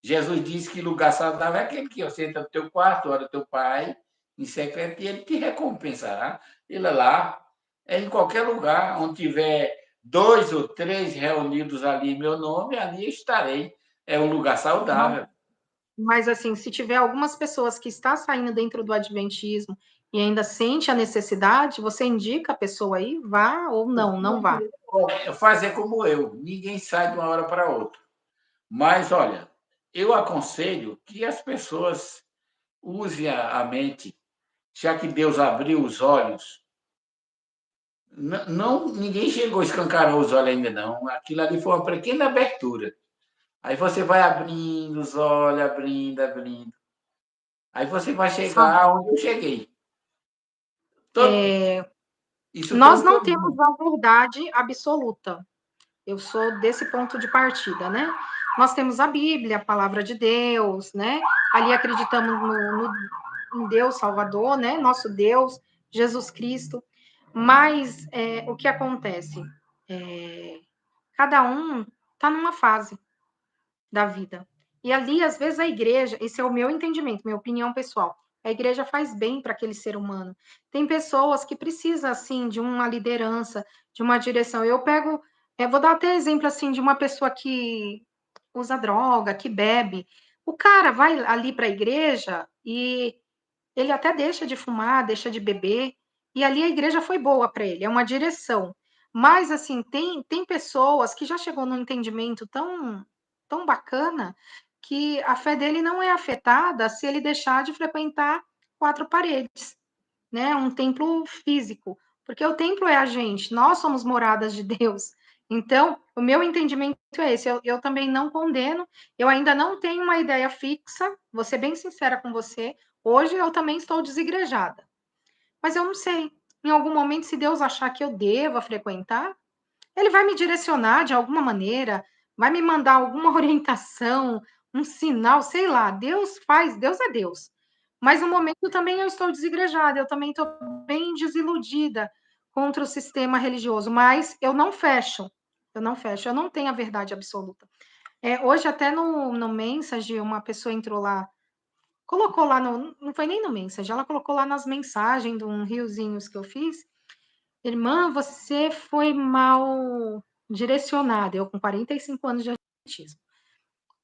Jesus disse que lugar saudável é aquele que você entra no teu quarto, ora teu pai, em secreto, e ele te recompensará. Ele é lá, é em qualquer lugar, onde tiver 2 ou 3 reunidos ali em meu nome, ali estarei. É um lugar saudável. Mas, assim, se tiver algumas pessoas que está saindo dentro do adventismo e ainda sente a necessidade, você indica a pessoa aí, vá ou não, não vá. Fazer como eu, ninguém sai de uma hora para outra. Mas, olha, eu aconselho que as pessoas usem a mente, já que Deus abriu os olhos. Não, ninguém chegou, escancarou os olhos ainda não. Aquilo ali foi uma pequena abertura. Aí você vai abrindo os olhos, abrindo, abrindo. Aí você vai Sabe? chegar onde eu cheguei. Todo, isso Nós todo não temos caminho. a verdade absoluta. Eu sou desse ponto de partida, né? Nós temos a Bíblia, a palavra de Deus, né? Ali acreditamos em Deus Salvador, né? Nosso Deus, Jesus Cristo. Mas o que acontece? É, cada um está numa fase da vida. E ali, às vezes, a igreja, esse é o meu entendimento, minha opinião pessoal, a igreja faz bem para aquele ser humano. Tem pessoas que precisam, assim, de uma liderança, de uma direção. Vou dar até exemplo, assim, de uma pessoa que usa droga, que bebe. O cara vai ali para a igreja e ele até deixa de fumar, deixa de beber, e ali a igreja foi boa para ele, é uma direção. Mas, assim, tem pessoas que já chegou num entendimento tão bacana que a fé dele não é afetada se ele deixar de frequentar 4 paredes, né, um templo físico, porque o templo é a gente, nós somos moradas de Deus. Então, o meu entendimento é esse, eu também não condeno, eu ainda não tenho uma ideia fixa, vou ser bem sincera com você, hoje eu também estou desigrejada, mas eu não sei, em algum momento, se Deus achar que eu deva frequentar, ele vai me direcionar de alguma maneira, vai me mandar alguma orientação, um sinal, sei lá. Deus faz, Deus é Deus. Mas no momento também eu estou desigrejada, eu também estou bem desiludida contra o sistema religioso, mas eu não fecho, eu não tenho a verdade absoluta. Hoje, até no Message, uma pessoa entrou lá, colocou lá, não foi nem no Message, ela colocou lá nas mensagens de um riozinhos que eu fiz, irmã, você foi mal direcionada. Eu com 45 anos de adventismo.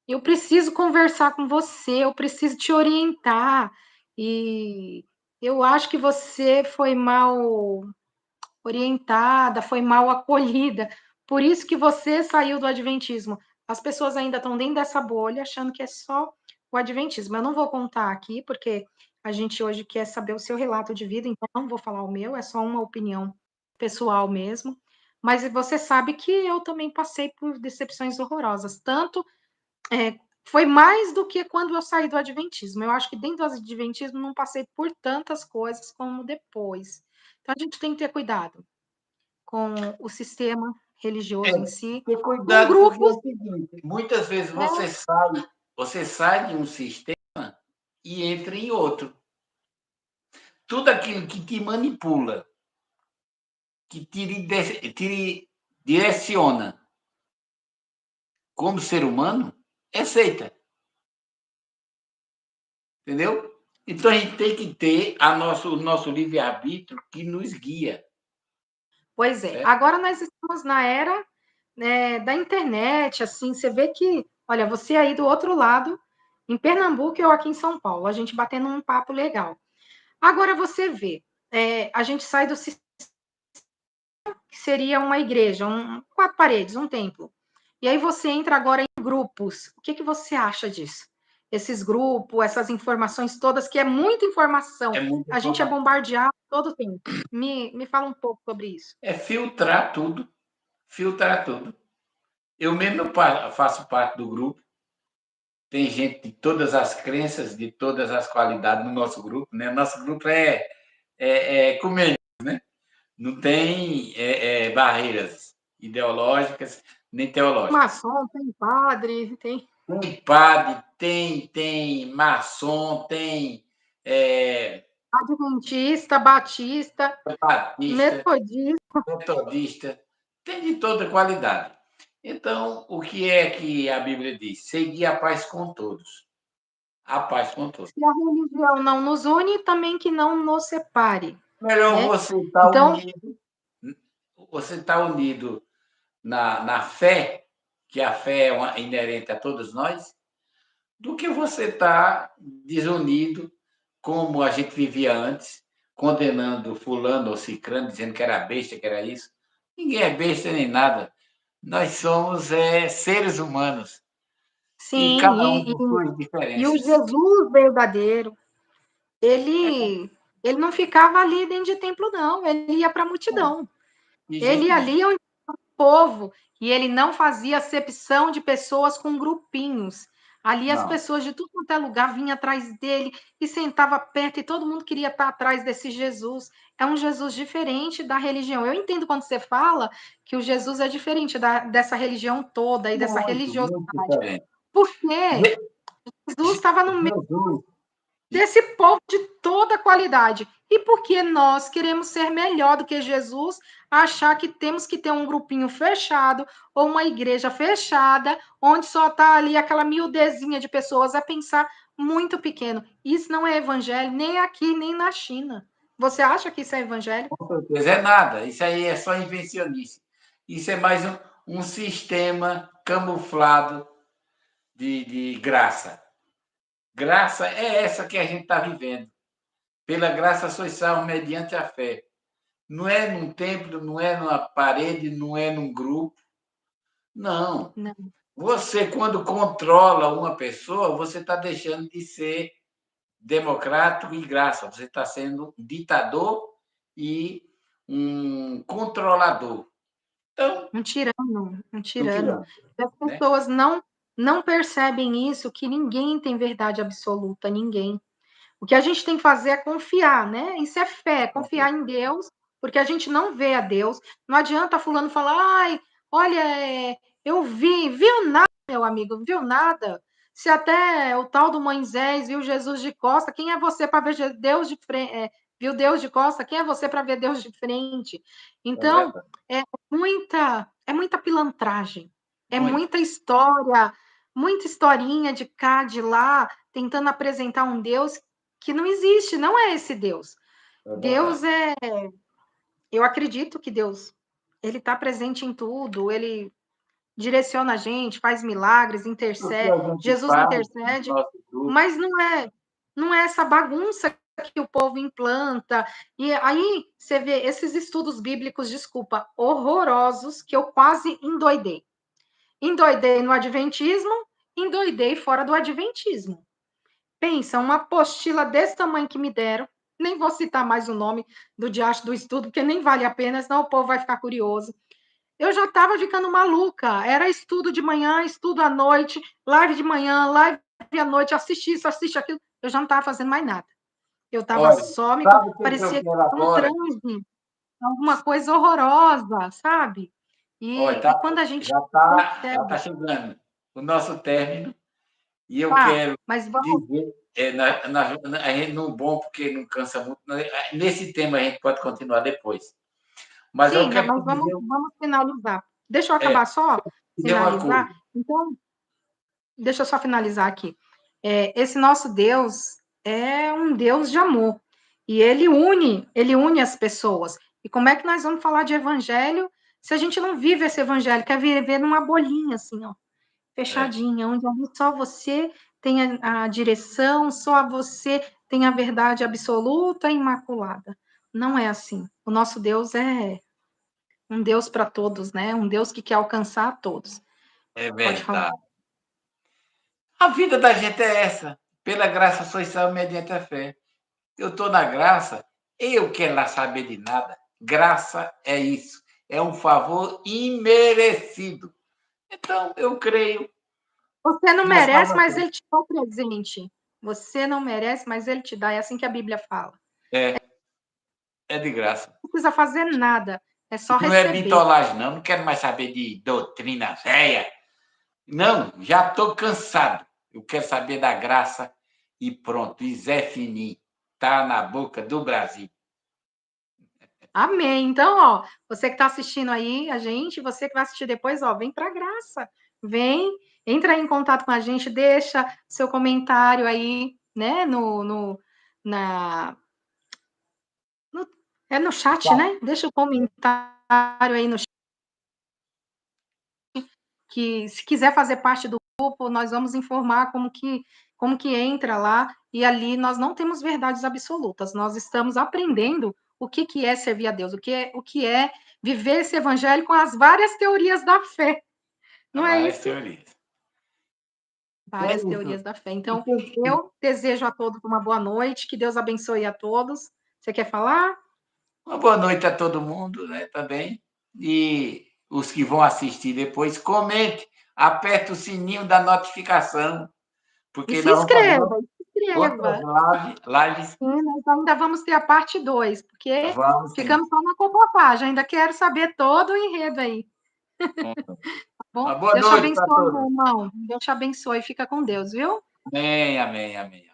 Eu preciso conversar com você, eu preciso te orientar. E eu acho que você foi mal orientada, foi mal acolhida. Por isso que você saiu do adventismo. As pessoas ainda estão dentro dessa bolha, achando que é só o adventismo. Eu não vou contar aqui, porque a gente hoje quer saber o seu relato de vida, então não vou falar o meu, é só uma opinião pessoal mesmo. Mas você sabe que eu também passei por decepções horrorosas. Tanto foi mais do que quando eu saí do adventismo. Eu acho que dentro do adventismo não passei por tantas coisas como depois. Então a gente tem que ter cuidado com o sistema É, religioso em si, ter com cuidado, porque é grupos, o seguinte, muitas vezes né? você sai de um sistema e entra em outro. Tudo aquilo que te manipula, que te direciona como ser humano, é seita, entendeu? Então a gente tem que ter o nosso livre-arbítrio que nos guia. Pois é. Certo? Agora nós estamos na era, né, da internet, assim, você vê que Olha, você aí do outro lado, em Pernambuco ou aqui em São Paulo, a gente batendo um papo legal. Agora você vê, a gente sai do sistema que seria uma igreja, 4 paredes, um templo. E aí você entra agora em grupos. O que você acha disso? Esses grupos, essas informações todas, que é muita informação. É muita A gente é informação. bombardeado todo o tempo. Me fala um pouco sobre isso. É filtrar tudo, filtrar tudo. Eu mesmo faço parte do grupo. Tem gente de todas as crenças, de todas as qualidades no nosso grupo, né? Nosso grupo é comum, né? Não tem barreiras ideológicas nem teológicas. Maçom, tem padre, tem Tem padre, tem maçom, tem adventista, batista, batista, metodista. metodista, tem de toda qualidade. Então, o que é que a Bíblia diz? Seguir a paz com todos. A paz com todos. Se a religião não nos une, também que não nos separe. Melhor Né? você estar Então, unido na fé, que a fé é inerente a todos nós, do que você estar desunido, como a gente vivia antes, condenando fulano ou cicrano, dizendo que era besta, que era isso. Ninguém é besta nem nada. Nós somos seres humanos e cada um sim, com suas e o diferenças. Jesus verdadeiro, ele não ficava ali dentro de templo, não. Ele ia para a multidão. De Ele jeito nenhum. ali é o povo. E ele não fazia acepção de pessoas com grupinhos. Ali as Não. pessoas de tudo quanto é lugar vinham atrás dele e sentava perto e todo mundo queria estar atrás desse Jesus. É um Jesus diferente da religião. Eu entendo quando você fala que o Jesus é diferente dessa religião toda e dessa Muito, muito religiosidade. diferente. Porque Jesus estava no meio Jesus, desse povo de toda qualidade. E porque nós queremos ser melhor do que Jesus, achar que temos que ter um grupinho fechado ou uma igreja fechada, onde só está ali aquela miudezinha de pessoas a pensar muito pequeno. Isso não é evangelho nem aqui, nem na China. Você acha que isso é evangelho? com certeza, é nada. Isso aí é só invencionice. Isso é mais um sistema camuflado de graça. Graça é essa que a gente está vivendo. Pela graça sois salvos mediante a fé. Não é num templo, não é numa parede, não é num grupo. Não. Não. Você, quando controla uma pessoa, você está deixando de ser democrático e graça. Você está sendo um ditador e um controlador. Então, Um tirano, um um tirano. tirano, E as né? pessoas não percebem isso, que ninguém tem verdade absoluta, ninguém. O que a gente tem que fazer é confiar, né? Isso é fé, confiar em Deus, porque a gente não vê a Deus. Não adianta fulano falar, ai, olha, eu viu nada, meu amigo, viu nada. Se até o tal do Moisés viu Jesus de costa, quem é você para ver Deus de frente? Viu Deus de costa? Quem é você para ver Deus de frente? É Então, verdade. é muita pilantragem, é Muito. muita história, muita historinha de cá, de lá, tentando apresentar um Deus que não existe, não é esse Deus. É Deus verdade. eu acredito que Deus, ele está presente em tudo, ele direciona a gente, faz milagres, O que intercede, a gente Jesus faz no intercede, nosso grupo, mas não é essa bagunça que o povo implanta. E aí você vê esses estudos bíblicos, desculpa, horrorosos, que eu quase endoidei. Endoidei no adventismo, endoidei fora do adventismo. Pensa, uma apostila desse tamanho que me deram, nem vou citar mais o nome do diacho do estudo, porque nem vale a pena, senão o povo vai ficar curioso. Eu já estava ficando maluca, era estudo de manhã, estudo à noite, live de manhã, live à noite, assiste isso, assiste aquilo, eu já não estava fazendo mais nada. Eu estava olha, só sabe o que eu parecia quero um agora? transe, alguma coisa horrorosa, sabe? Olha, E quando a gente já tá percebe, chegando o nosso término e eu tá, quero mas vamos, dizer, a gente não bom porque não cansa muito. Nesse tema a gente pode continuar depois. Mas eu sim, quero mas te vamos, dizer, vamos finalizar. Deixa eu é, acabar só, dizer uma finalizar. coisa. Então, deixa eu só finalizar aqui. Esse nosso Deus é um Deus de amor. E ele une as pessoas. E como é que nós vamos falar de evangelho se a gente não vive esse evangelho, quer viver numa bolinha, assim, ó, fechadinha, onde só você tem a direção, só você tem a verdade absoluta e imaculada. Não é assim. O nosso Deus é um Deus para todos, né? Um Deus que quer alcançar a todos. É Pode falar. verdade. A vida da gente é essa. Pela graça sois salvos mediante a fé. Eu estou na graça, eu quero lá saber de nada. Graça é isso. É um favor imerecido. Então, eu creio Você não na merece, mas salvação. ele te dá o presente. Você não merece, mas ele te dá. É assim que a Bíblia fala. É de graça. Não precisa fazer nada, é só Não é receber. bitolagem, não. Não quero mais saber de doutrina velha. Não, já estou cansado. Eu quero saber da graça e pronto. E Zé Fini está na boca do Brasil. Amém. Então, ó, você que está assistindo aí, a gente, você que vai assistir depois, ó, vem para a graça. Vem, entra em contato com a gente, deixa seu comentário aí, né, na, no chat, né? Deixa o comentário aí no chat, que se quiser fazer parte do grupo, nós vamos informar como que entra lá, e ali nós não temos verdades absolutas, nós estamos aprendendo o que é servir a Deus, o que é viver esse evangelho com as várias teorias da fé, não é Várias isso? teorias. É Várias teorias isso. da fé. Então, eu desejo a todos uma boa noite, que Deus abençoe a todos. Você quer falar? Uma boa noite a todo mundo, né, também. E os que vão assistir depois, comente, aperte o sininho da notificação, E porque se nós vamos fazer inscreva, se inscreva. outras lives. Sim, nós ainda vamos ter a parte 2, porque Vamos sim. ficamos só na cocotagem. Ainda quero saber todo o enredo aí, tá bom? Uma boa Deus te noite para abençoe, meu todos. irmão. Deus te abençoe. Fica com Deus, viu? Amém, amém, amém.